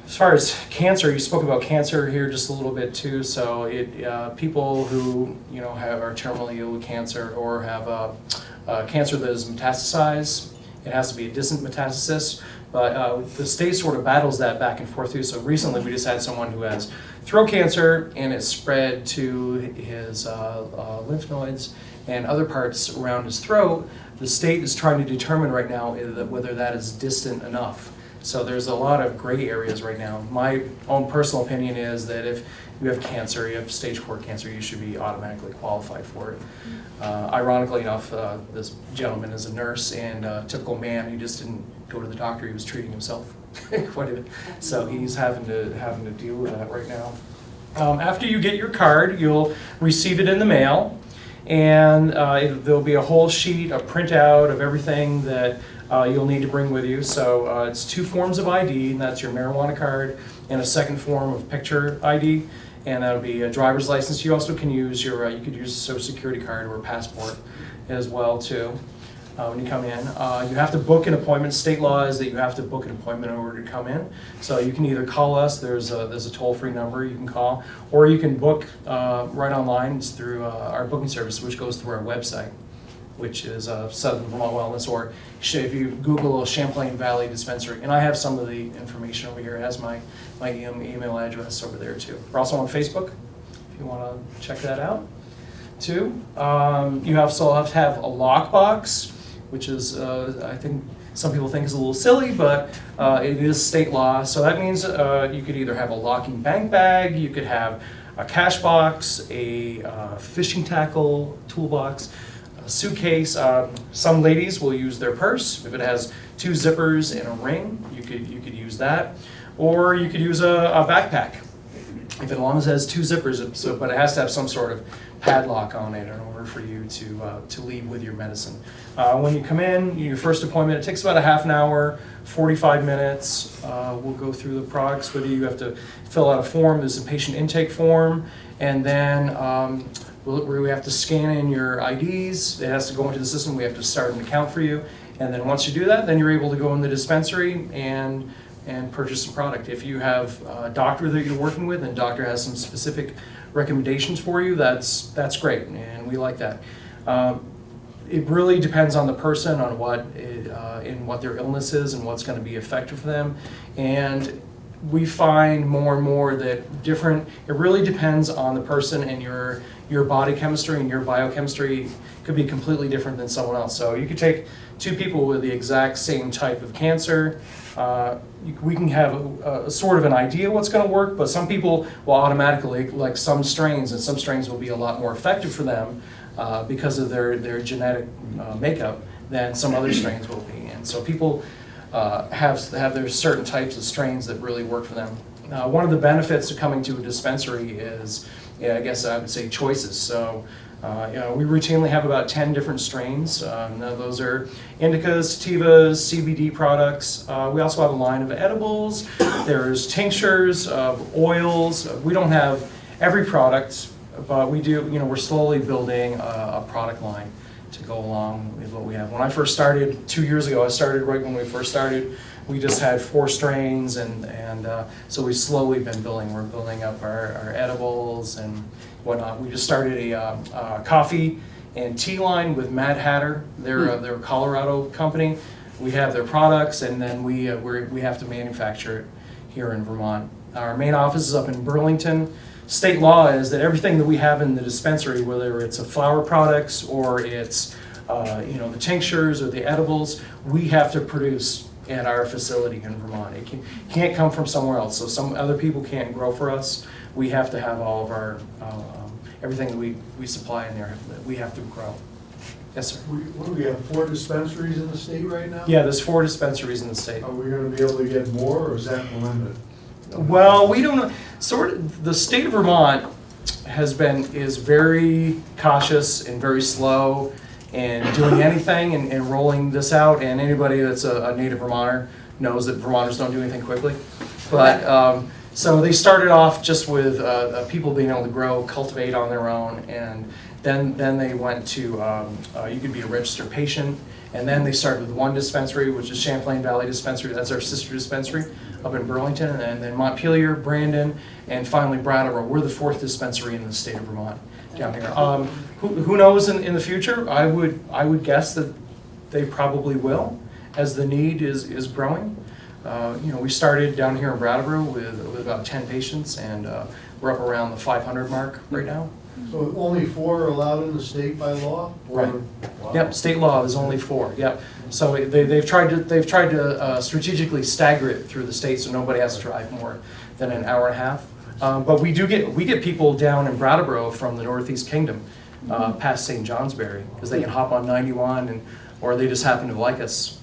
As far as cancer, you spoke about cancer here just a little bit too. So people who are terminally ill with cancer or have cancer that is metastasized, it has to be a distant metastasis. But the state sort of battles that back and forth too. So recently we just had someone who has throat cancer and it spread to his lymph nodes and other parts around his throat. The state is trying to determine right now whether that is distant enough. So there's a lot of gray areas right now. My own personal opinion is that if you have cancer, you have stage 4 cancer, you should be automatically qualified for it. Ironically enough, this gentleman is a nurse and a typical man. He just didn't go to the doctor. He was treating himself quite a bit. So he's having to deal with that right now. After you get your card, you'll receive it in the mail, and there'll be a whole sheet, a printout of everything that you'll need to bring with you. So it's 2 forms of ID, and that's your marijuana card, and a second form of picture ID, and that'll be a driver's license. You also can use you could use a social security card or a passport as well too. When you come in, you have to book an appointment. State law is that you have to book an appointment in order to come in. So you can either call us. There's a toll-free number you can call, or you can book right online. It's through our booking service, which goes through our website, which is Southern Vermont Wellness, or if you Google Champlain Valley Dispensary, and I have some of the information over here. It has my email address over there too. We're also on Facebook, if you want to check that out too. You also have to have a lockbox, which is, I think some people think is a little silly, but it is state law. So that means you could either have a locking bank bag, you could have a cash box, a fishing tackle toolbox, a suitcase. Some ladies will use their purse. If it has 2 zippers and a ring, you could use that. Or you could use a backpack, if as long as it has 2 zippers, but it has to have some sort of padlock on it in order for you to leave with your medicine. When you come in, your first appointment, it takes about a half an hour, 45 minutes. We'll go through the products with you. You have to fill out a form. There's a patient intake form, and then we have to scan in your IDs. It has to go into the system. We have to start an account for you, and then once you do that, then you're able to go in the dispensary and purchase the product. If you have a doctor that you're working with and the doctor has some specific recommendations for you, that's great, and we like that. It really depends on the person, on what their illness is and what's going to be effective for them. And we find more and more that it really depends on the person, and your body chemistry and your biochemistry could be completely different than someone else. So you could take 2 people with the exact same type of cancer. We can have a sort of an idea what's going to work, but some people will automatically like some strains, and some strains will be a lot more effective for them because of their genetic makeup than some other strains will be. And so people have their certain types of strains that really work for them. One of the benefits of coming to a dispensary is, I guess I would say, choices. So we routinely have about 10 different strains. Now those are indicas, sativas, CBD products. We also have a line of edibles. There's tinctures, oils. We don't have every product, but we do. We're slowly building a product line to go along with what we have. When I first started 2 years ago, I started right when we first started. We just had 4 strains, and so we've slowly been building. We're building up our edibles and whatnot. We just started a coffee and tea line with Mad Hatter. They're a Colorado company. We have their products, and then we have to manufacture it here in Vermont. Our main office is up in Burlington. State law is that everything that we have in the dispensary, whether it's a flower products or it's the tinctures or the edibles, we have to produce at our facility in Vermont. It can't come from somewhere else. So some other people can't grow for us. We have to have all of our everything that we supply in there that we have to grow. Yes, sir. What do we have, 4 dispensaries in the state right now? Yeah, there's 4 dispensaries in the state. Are we going to be able to get more, or is that limited? Well, we don't know. The state of Vermont is very cautious and very slow in doing anything and rolling this out. And anybody that's a native Vermonter knows that Vermonters don't do anything quickly. But so they started off just with people being able to grow, cultivate on their own, and then they went to you could be a registered patient. And then they started with one dispensary, which is Champlain Valley Dispensary. That's our sister dispensary up in Burlington. And then Montpelier, Brandon, and finally Brattleboro. We're the 4th dispensary in the state of Vermont down here. Who knows in the future? I would guess that they probably will, as the need is growing. We started down here in Brattleboro with about 10 patients, and we're up around the 500 mark right now. So only 4 are allowed in the state by law? Right. Wow. Yep, state law is only 4. Yep. So they've tried to strategically stagger it through the state so nobody has to drive more than an hour and a half. But we get people down in Brattleboro from the Northeast Kingdom, past St. Johnsbury, because they can hop on 91 or they just happen to like us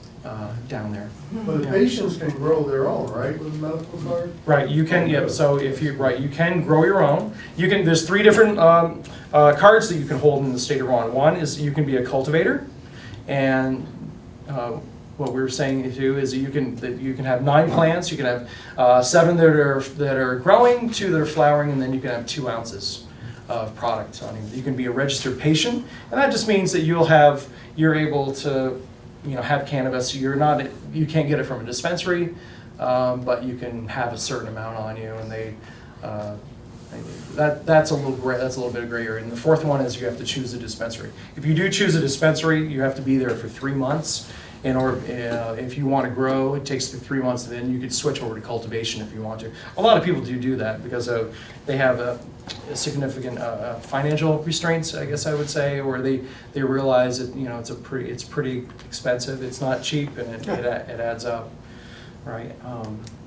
down there. But the patients can grow their own, right, with a medical card? Right, you can. Yep. So you can grow your own. There's 3 different cards that you can hold in the state of Vermont. One is you can be a cultivator, and what we were saying too is that you can have 9 plants. You can have 7 that are growing, 2 that are flowering, and then you can have 2 ounces of product on you. You can be a registered patient, and that just means that you're able to have cannabis. You can't get it from a dispensary, but you can have a certain amount on you, and that's a little bit of gray area. And the 4th one is you have to choose a dispensary. If you do choose a dispensary, you have to be there for 3 months. If you want to grow, it takes 3 months, and then you could switch over to cultivation if you want to. A lot of people do that because they have a significant financial restraints, I guess I would say, or they realize that it's pretty expensive. It's not cheap, and it adds up, right?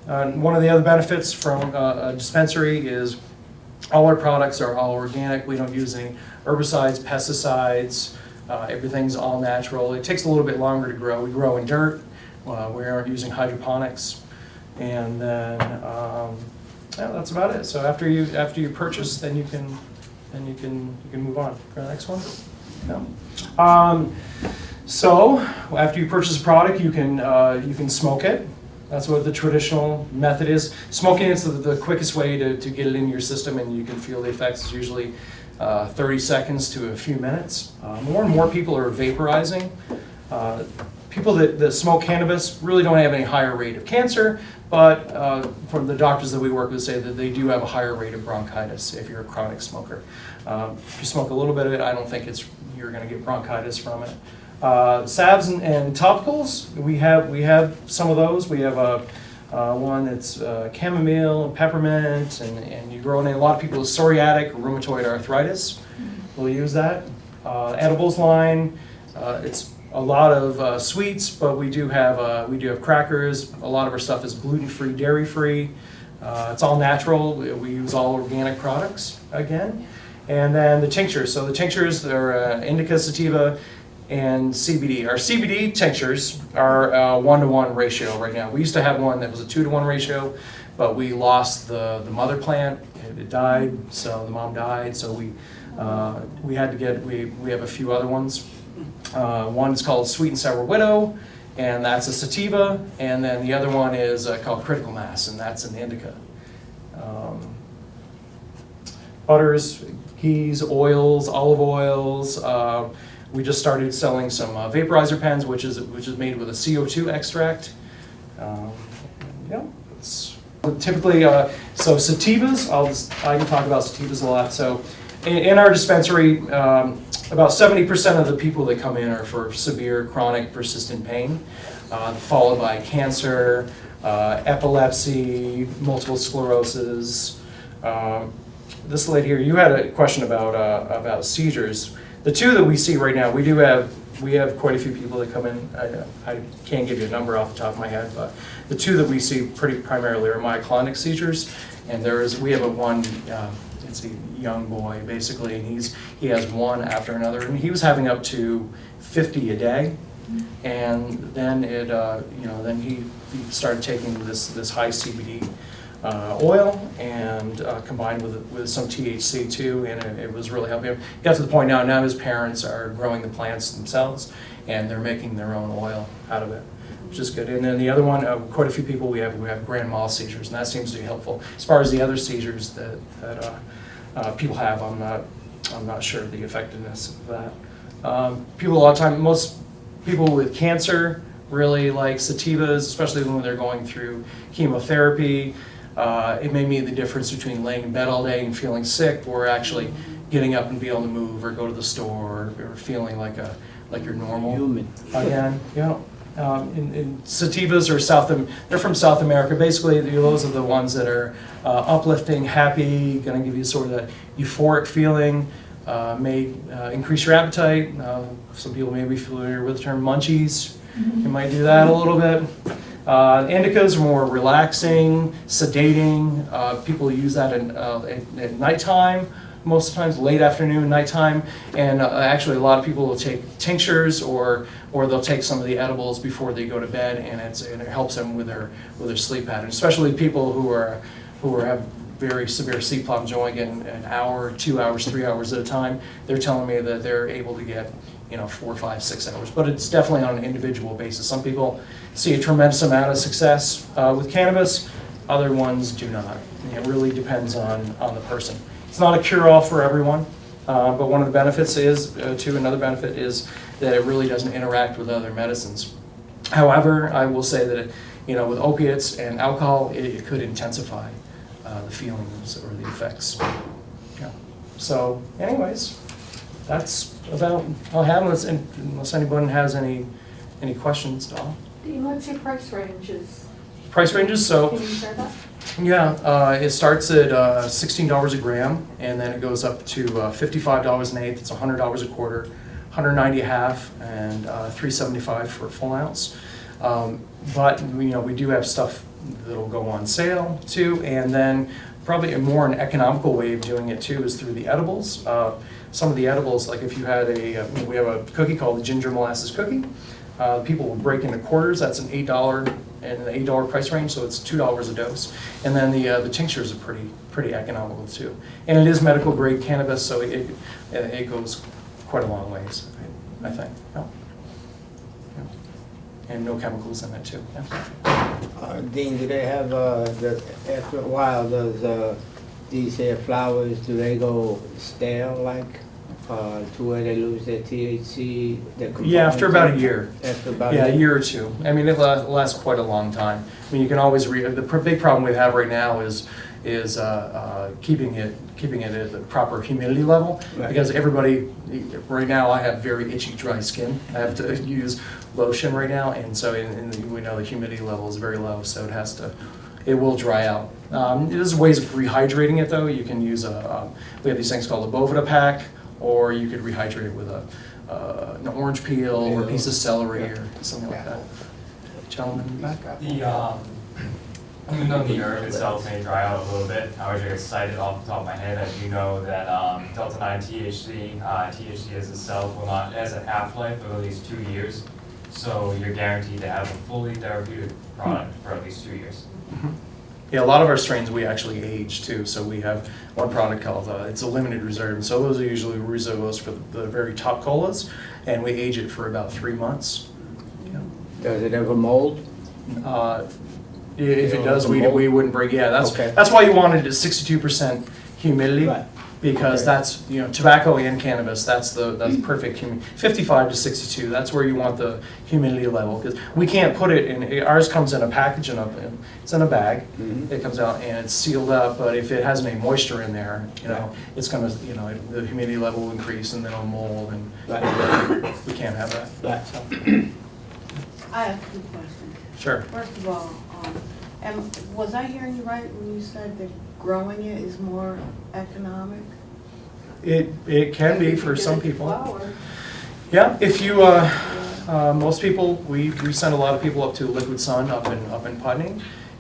One of the other benefits from a dispensary is all our products are all organic. We don't use any herbicides, pesticides. Everything's all natural. It takes a little bit longer to grow. We grow in dirt. We aren't using hydroponics, and then that's about it. So after you purchase, then you can move on. For the next one. No. So after you purchase a product, you can smoke it. That's what the traditional method is. Smoking is the quickest way to get it in your system, and you can feel the effects. It's usually 30 seconds to a few minutes. More and more people are vaporizing. People that smoke cannabis really don't have any higher rate of cancer, but from the doctors that we work with say that they do have a higher rate of bronchitis if you're a chronic smoker. If you smoke a little bit of it, I don't think you're going to get bronchitis from it. Salves and topicals, we have some of those. We have one that's chamomile and peppermint, and you grow in a lot of people with psoriatic or rheumatoid arthritis will use that. Edibles line, it's a lot of sweets, but we do have crackers. A lot of our stuff is gluten-free, dairy-free. It's all natural. We use all organic products again. And then the tinctures. So the tinctures, they're indica, sativa, and CBD. Our CBD tinctures are a 1-to-1 ratio right now. We used to have one that was a 2-to-1 ratio, but we lost the mother plant. It died, so the mom died. So we had to get. We have a few other ones. One is called Sweet and Sour Widow, and that's a sativa. And then the other one is called Critical Mass, and that's an indica. Butters, ghees, oils, olive oils. We just started selling some vaporizer pens, which is made with a CO2 extract. Typically, so sativas. I can talk about sativas a lot. So, in our dispensary, about 70% of the people that come in are for severe, chronic, persistent pain, followed by cancer, epilepsy, multiple sclerosis. This lady here, you had a question about seizures. The 2 that we see right now, we have quite a few people that come in. I can't give you a number off the top of my head, but the 2 that we see pretty primarily are myoclonic seizures, and we have it's a young boy basically, and he has one after another, and he was having up to 50 a day, and then then he started taking this high CBD oil and combined with some THC too, and it was really helping him. He got to the point now his parents are growing the plants themselves, and they're making their own oil out of it, which is good. And then the other one, quite a few people we have grand mal seizures, and that seems to be helpful. As far as the other seizures that people have, I'm not sure the effectiveness of that. People a lot of time, most people with cancer really like sativas, especially when they're going through chemotherapy. It may mean the difference between laying in bed all day and feeling sick, or actually getting up and being able to move or go to the store, or feeling like you're normal Human. again. In sativas they're from South America. Basically, those are the ones that are uplifting, happy, going to give you sort of that euphoric feeling. May increase your appetite. Some people may be familiar with the term munchies. You might do that a little bit. Indicas are more relaxing, sedating. People use that at nighttime, most of the times, late afternoon, nighttime. And actually, a lot of people will take tinctures or they'll take some of the edibles before they go to bed, and it helps them with their sleep pattern. Especially people who have very severe sleep problems, only getting an hour, 2 hours, 3 hours at a time. They're telling me that they're able to get 4, 5, 6 hours, but it's definitely on an individual basis. Some people see a tremendous amount of success with cannabis, other ones do not. It really depends on the person. It's not a cure-all for everyone, but one of the benefits is, another benefit is that it really doesn't interact with other medicines. However, I will say that with opiates and alcohol, it could intensify the feelings or the effects. Yeah. So anyways, that's about all I have, unless anyone has any questions at all. Dean, what's your price ranges? Price ranges, so Can you share that? yeah, it starts at $16 a gram, and then it goes up to $55 an eighth. It's $100 a quarter, $190 a half, and $375 for a full ounce. But we do have stuff that'll go on sale too, and then probably a more economical way of doing it too is through the edibles. Some of the edibles, like if you had we have a cookie called the ginger molasses cookie. People will break into quarters. That's an $8 and an $8 price range, so it's $2 a dose. And then the tinctures are pretty economical too. And it is medical grade cannabis, so it goes quite a long ways, I think. Yeah. And no chemicals in it too. Yeah. Dean, do they have, after a while, these flowers, do they go stale to where they lose their THC? Yeah, after about a year. After about a year or two. I mean, it lasts quite a long time. I mean, you can always the big problem we have right now is keeping it at the proper humidity level, right. Because everybody right now, I have very itchy, dry skin. I have to use lotion right now, and so we know the humidity level is very low, so it will dry out. There's ways of rehydrating it though. You can use we have these things called a Bovida pack, or you could rehydrate it with an orange peel or a piece of celery or something like that. Gentleman in the back. Even though the herb itself may dry out a little bit, I was just excited off the top of my head. I do know that Delta 9 THC, THC as itself has a half-life of at least 2 years. So you're guaranteed to have a fully therapeutic product for at least 2 years. Mm-hmm. Yeah, a lot of our strains we actually age too. So we have one product called, it's a limited reserve. So those are usually reserves for the very top colas, and we age it for about 3 months. Yeah. Does it ever mold? If it does, we wouldn't break. Yeah, Okay. that's why you wanted it at 62% humidity, Right. because that's tobacco and cannabis. That's the perfect 55 to 62. That's where you want the humidity level, because we can't put it in. Ours comes in a package it's in a bag. Mhm. It comes out and it's sealed up. But if it has any moisture in there, it's gonna the humidity level will increase and then it'll mold, and Right. we can't have that. Right. So, I have 2 questions. sure. First of all, was I hearing you right when you said that growing it is more economic? It can be If you for get some it people. flower. Yeah, if you, most people, we send a lot of people up to Liquid Sun up in Putney,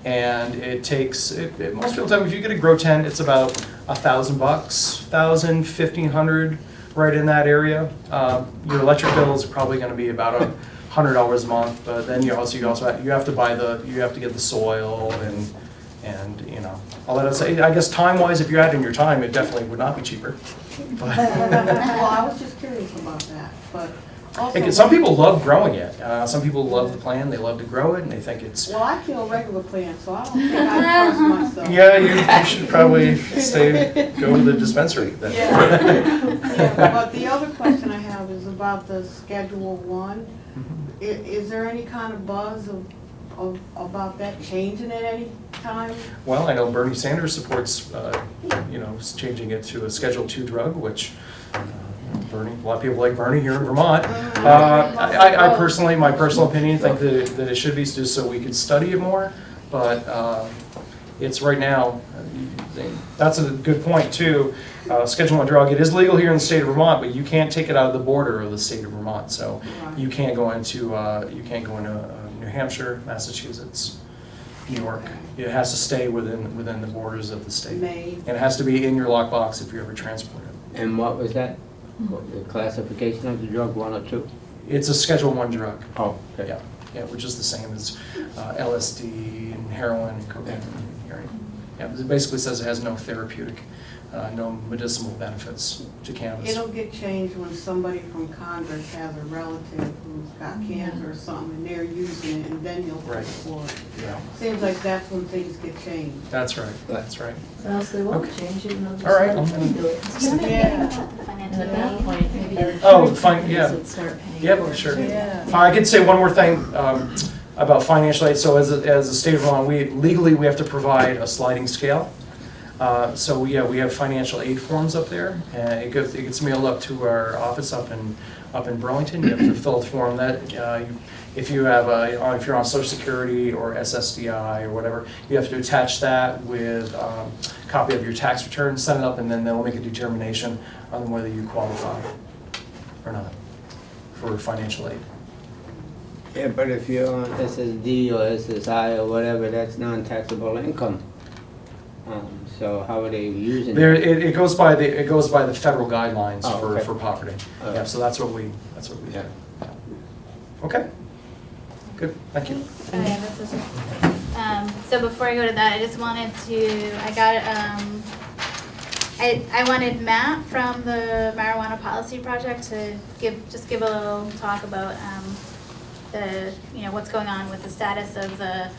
and it takes, most people tell me if you get a grow tent, it's about $1,000, $1,000, $1,500, right in that area. Your electric bill is probably going to be about $100 a month, but then you also have to get the soil And, I'll let it say, I guess time-wise, if you add in your time, it definitely would not be cheaper. But Well, I was just curious about that, but also. some people love growing it. Some people love the plant, they love to grow it, and they think it's, Well, I kill regular plants, so I don't think I trust myself. yeah, you should probably go to the dispensary then. Yeah, but the other question I have is about the Schedule 1. Mhm. Is there any kind of buzz about that changing at any time? Well, I know Bernie Sanders supports, changing it to a Schedule 2 drug, which Bernie, a lot of people like Bernie here in Vermont. I personally, my personal opinion, think that it should be just so we could study it more, but it's right now, that's a good point too. Schedule 1 drug, it is legal here in the state of Vermont, but you can't take it out of the border of the state of Vermont. So you can't go into New Hampshire, Massachusetts, New York. It has to stay within the borders of the state. Maine. And it has to be in your lockbox if you ever transport it. And what was that? The classification of the drug, 1 or 2? It's a Schedule 1 drug. Oh, okay. Yeah, which is the same as LSD and heroin and cocaine and heroin. Yeah, it basically says it has no therapeutic, no medicinal benefits to cannabis. It'll get changed when somebody from Congress has a relative who's got cancer or something and they're using it, and then you'll push Right. for it. Yeah, Seems like that's when things get changed. that's right, that's right. Or else they won't Okay. change it and they'll just All right, let I'm them do it. Yeah. Financial And at that aid. point, maybe your Oh, insurance fine, companies yeah. would start paying. Yeah, for it, sure. too. Yeah. I could say one more thing about financial aid. So as a state of Vermont, legally we have to provide a sliding scale. So we have financial aid forms up there, and it gets mailed up to our office up in Burlington. You have to fill a form that if you're on Social Security or SSDI or whatever, you have to attach that with a copy of your tax return, send it up, and then they'll make a determination on whether you qualify or not for financial aid. Yeah, but if you're on SSD or SSI or whatever, that's non-taxable income. So how are they using There, it? it goes by the federal guidelines Oh, okay. for poverty. Oh. Yeah, so that's what we Yeah. do. Okay. Good, thank you. Oh, yeah, this is just, so before I go to that, I just wanted to, I wanted Matt from the Marijuana Policy Project to give a little talk about what's going on with the status of the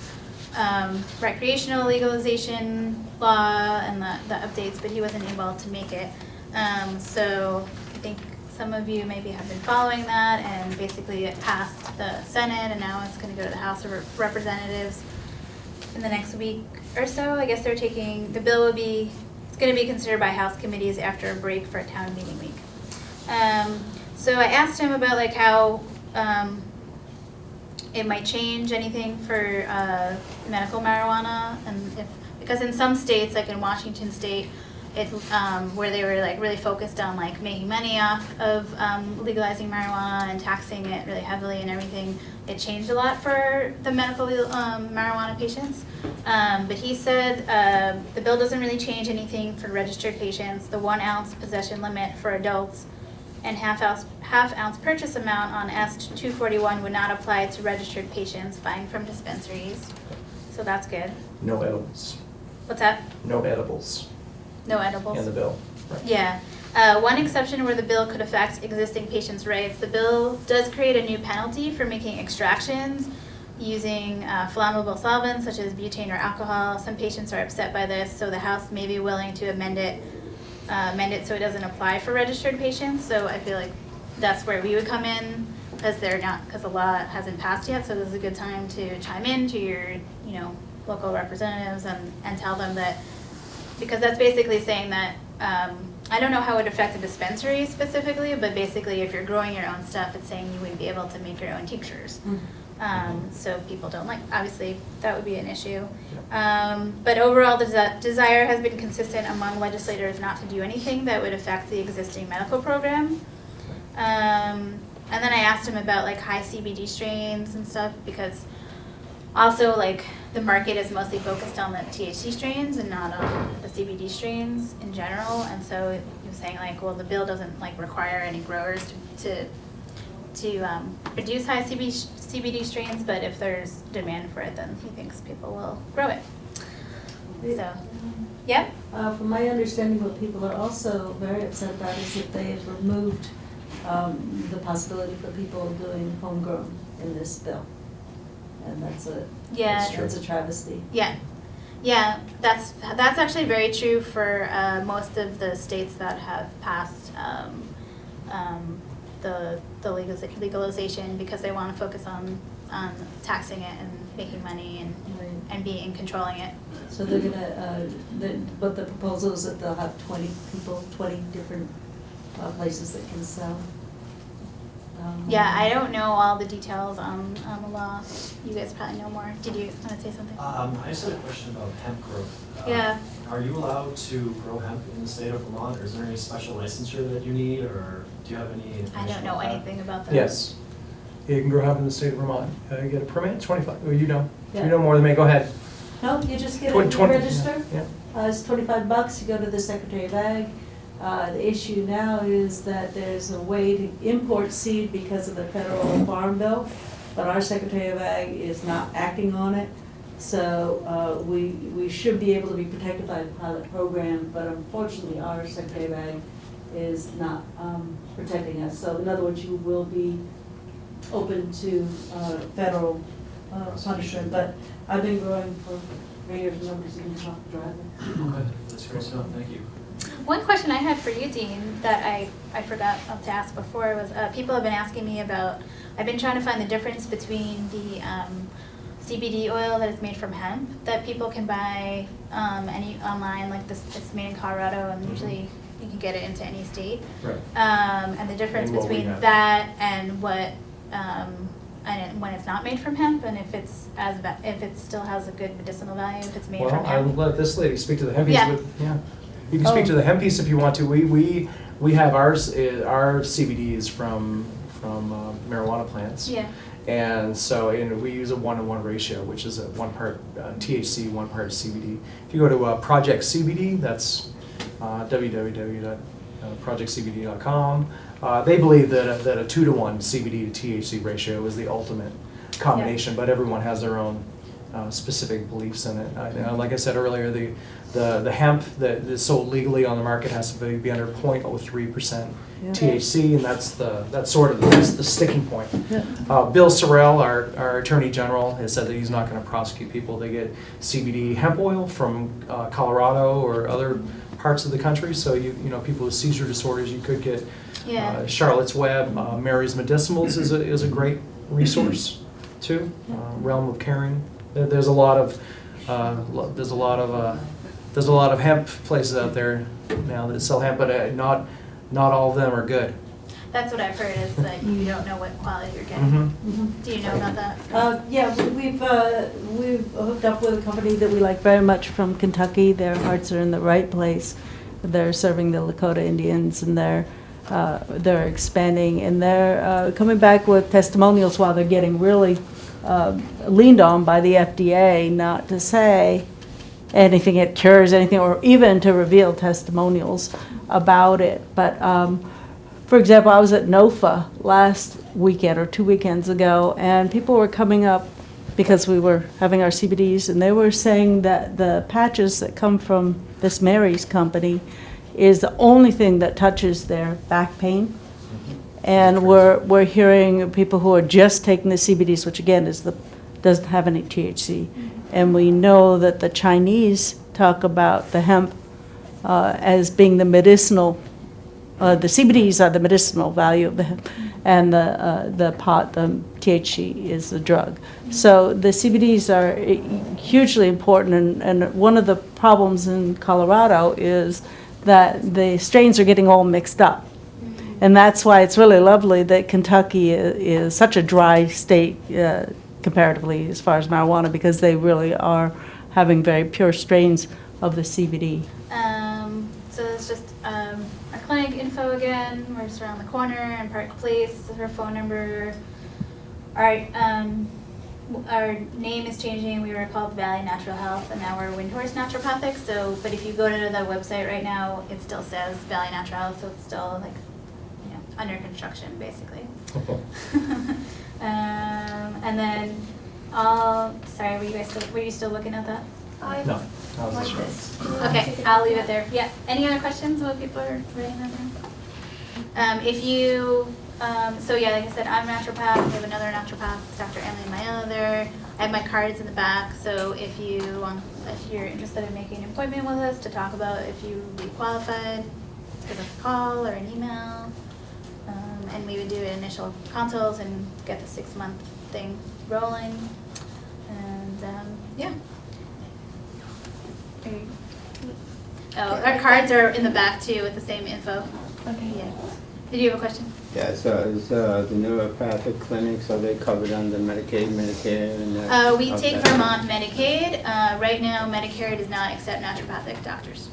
recreational legalization law and the updates, but he wasn't able to make it. So I think some of you maybe have been following that, and basically it passed the Senate, and now it's going to go to the House of Representatives in the next week or so. I guess it's going to be considered by House committees after a break for a town meeting week. So I asked him about like how it might change anything for medical marijuana, and because in some states, like in Washington State, where they were like really focused on like making money off of legalizing marijuana and taxing it really heavily and everything, it changed a lot for the medical marijuana patients. But he said the bill doesn't really change anything for registered patients. The 1 ounce possession limit for adults and half ounce purchase amount on S-241 would not apply to registered patients buying from dispensaries. So that's good. No edibles. What's that? No edibles No edibles? in the bill. Right. Yeah. One exception where the bill could affect existing patients' rights, the bill does create a new penalty for making extractions using flammable solvents such as butane or alcohol. Some patients are upset by this, so the House may be willing to amend it so it doesn't apply for registered patients. So I feel like that's where we would come in, because the law hasn't passed yet. So this is a good time to chime in to your local representatives and tell them that, because that's basically saying that I don't know how it would affect the dispensary specifically, but basically if you're growing your own stuff, it's saying you wouldn't be able to make your own tinctures. So people don't obviously that would be an issue. But overall, the desire has been consistent among legislators not to do anything that would affect the existing medical program. And then I asked him about like high CBD strains and stuff, because also like the market is mostly focused on the THC strains and not on the CBD strains in general. And so he was saying like, well, the bill doesn't like require any growers to produce high CBD strains, but if there's demand for it, then he thinks people will grow it. So, yeah. From my understanding, what people are also very upset about is that they have removed the possibility for people doing homegrown in this bill. And that's Yeah. that's a travesty. Yeah, yeah, that's actually very true for most of the states that have passed the legalization, because they want to focus on taxing it and making money and controlling it. So they're gonna, but the proposal is that they'll have 20 people, 20 different places that can sell. Yeah, I don't know all the details on the law. You guys probably know more. Did you want to say something? I just had a question about hemp growth. Yeah. Are you allowed to grow hemp in the state of Vermont, or is there any special licensure that you need, or do you have any information I don't know about that? anything about that. Yes. You can grow hemp in the state of Vermont. You get a permit, 25, well, you know. Yeah. You know more than me, go ahead. No, you just get Twen- a 20, register. yeah. It's $25, you go to the Secretary of Ag. The issue now is that there's a way to import seed because of the federal farm bill, but our Secretary of Ag is not acting on it. So we should be able to be protected by the pilot program, but unfortunately our Secretary of Ag is not protecting us. So in other words, you will be open to federal punishment, but I've been growing for 3 years, nobody's even talked to drive it. Okay, that's great to know, thank you. One question I had for you, Dean, that I forgot to ask before was, people have been asking me about, I've been trying to find the difference between the CBD oil that is made from hemp that people can buy online, like this, it's made in Colorado, and usually you can get it into any state. Right. And the difference And what we between have. that and what, and when it's not made from hemp, and if if it still has a good medicinal value, if it's made Well, from hemp. I'll let this lady speak to the hemp piece. Yeah. Yeah. You can speak to the hemp piece if you want to. We have ours, our CBD is from marijuana plants. Yeah. And so we use a 1-to-1 ratio, which is a 1 part THC, 1 part CBD. If you go to Project CBD, that's www.projectcbd.com. They believe that a 2-to-1 CBD to THC ratio is the ultimate combination, but everyone has their own specific beliefs in it. Like I said earlier, the hemp that is sold legally on the market has to be under 0.03% Yeah. THC, and that's sort of the sticking point. Yeah. Bill Sorrell, our Attorney General, has said that he's not going to prosecute people. They get CBD hemp oil from Colorado or other parts of the country. So you know, people with seizure disorders, you could get Charlotte's Web. Mary's Medicinals is a great resource too. Realm of Caring. There's a lot of hemp places out there now that sell hemp, but not all of them are good. That's what I've heard, is that you don't know what quality you're getting. Do you know about that? Yeah, we've hooked up with a company that we like very much from Kentucky. Their hearts are in the right place. They're serving the Lakota Indians, and they're expanding, and they're coming back with testimonials while they're getting really leaned on by the FDA not to say anything it cures anything, or even to reveal testimonials about it. But for example, I was at NOFA last weekend or 2 weekends ago, and people were coming up because we were having our CBDs, and they were saying that the patches that come from this Mary's company is the only thing that touches their back pain. And we're hearing people who are just taking the CBDs, which again doesn't have any THC. And we know that the Chinese talk about the hemp as being the medicinal. The CBDs are the medicinal value of the hemp, and the THC is the drug. So the CBDs are hugely important, and one of the problems in Colorado is that the strains are getting all mixed up. And that's why it's really lovely that Kentucky is such a dry state comparatively as far as marijuana, because they really are having very pure strains of the CBD. So it's just our clinic info again. We're just around the corner in Park Place. This is our phone number. Our name is changing. We were called Valley Natural Health, and now we're Windhorse Naturopathic. So, but if you go to the website right now, it still says Valley Natural Health, so it's still like, you know, under construction basically. And then were you still looking at that? I No, I was like just right. this. Okay, I'll leave it there. Yeah, any other questions while people are writing that down? If you, so yeah, like I said, I'm a naturopath, we have another naturopath, Dr. Emily and my other. I have my cards in the back, so if you're interested in making an appointment with us to talk about if you would be qualified, give us a call or an email. And we would do initial consults and get the 6-month thing rolling. And yeah. Oh, our cards are in the back too with the same info. Okay. Yeah. Did you have a question? Yeah, so is the neuropathic clinics, are they covered under Medicaid, Medicare, and We of take that? Vermont Medicaid. Right now, Medicare does not accept naturopathic doctors.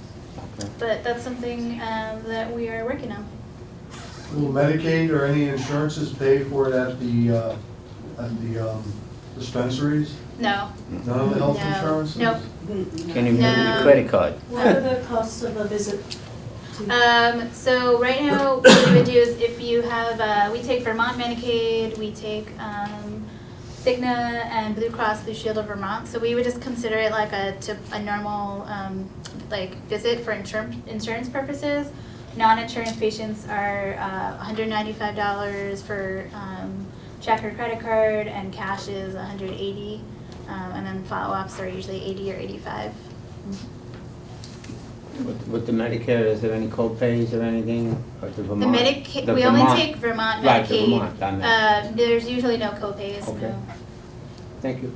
Okay. But that's something that we are working on. Will Medicaid or any insurances pay for it at the dispensaries? No. None of the health No. insurances? Nope. Can you pay with No. your credit card? What are the costs of a visit? So right now, what we would do is if you have, we take Vermont Medicaid, we take Cigna and Blue Cross Blue Shield of Vermont. So we would just consider it like a normal like visit for insurance purposes. Non-insurance patients are $195 for check or credit card, and cash is $180, and then follow-ups are usually $80 or $85. With the Medicare, is there any co-pays or anything? Or the The Vermont? Medicaid, The we only Vermont. take Vermont Right, the Medicaid. Vermont, I meant. There's usually no co-pays, Okay. no. Thank you.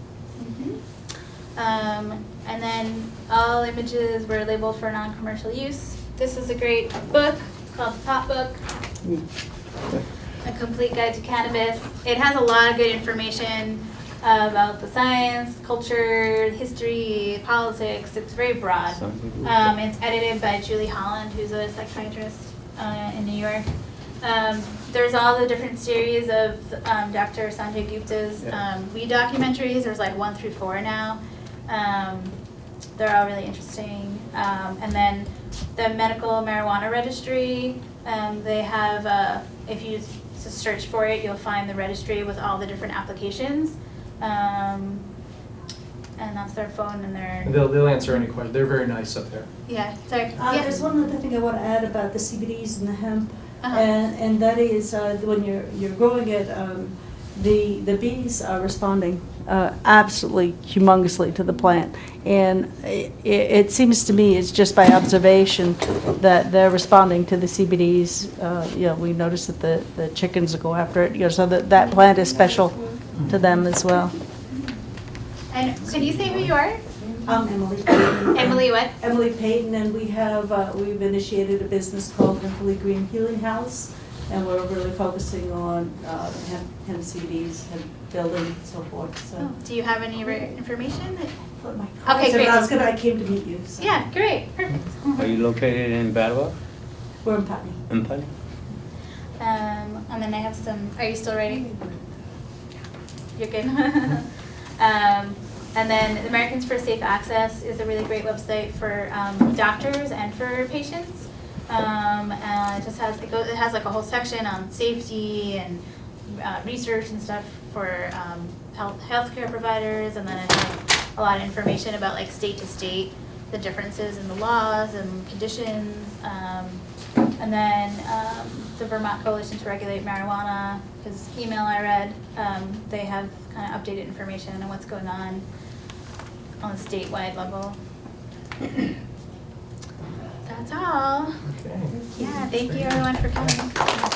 And then all images were labeled for non-commercial use. This is a great book called The Pop Book, A Complete Guide to Cannabis. It has a lot of good information about the science, culture, history, politics. It's very broad. Sounds good. It's edited by Julie Holland, who's a psychiatrist in New York. There's all the different series of Dr. Sanjay Gupta's weed documentaries. There's like 1 through 4 now. They're all really interesting. And then the medical marijuana registry, they have, if you just search for it, you'll find the registry with all the different applications. And that's their phone and their, They'll answer any question. They're very nice up there. yeah, sorry. Yeah. There's one other thing I want to add about the CBDs and the hemp, Uh-huh. and that is when you're growing it, the bees are responding absolutely humongously to the plant, and it seems to me it's just by observation that they're responding to the CBDs. We notice that the chickens go after it, so that plant is special to them as well. And can you say who you are? I'm Emily Payton. Emily what? Emily Payton, and we've initiated a business called Simply Green Healing House, and we're really focusing on hemp CBDs, hemp building, and so forth. So, Oh, do you have any information? put my Okay, great. I came to meet you. So. Yeah, great, perfect. Are you located in Brattleboro? We're in Putney. In Putney? And then I have some, are you still writing? You're good. And then Americans for Safe Access is a really great website for doctors and for patients. It just has, it has like a whole section on safety and research and stuff for healthcare providers, and then it has a lot of information about like state to state, the differences in the laws and conditions. And then the Vermont Coalition to Regulate Marijuana, his email I read, they have kind of updated information on what's going on the statewide level. That's all. Okay. Yeah, thank you everyone for coming.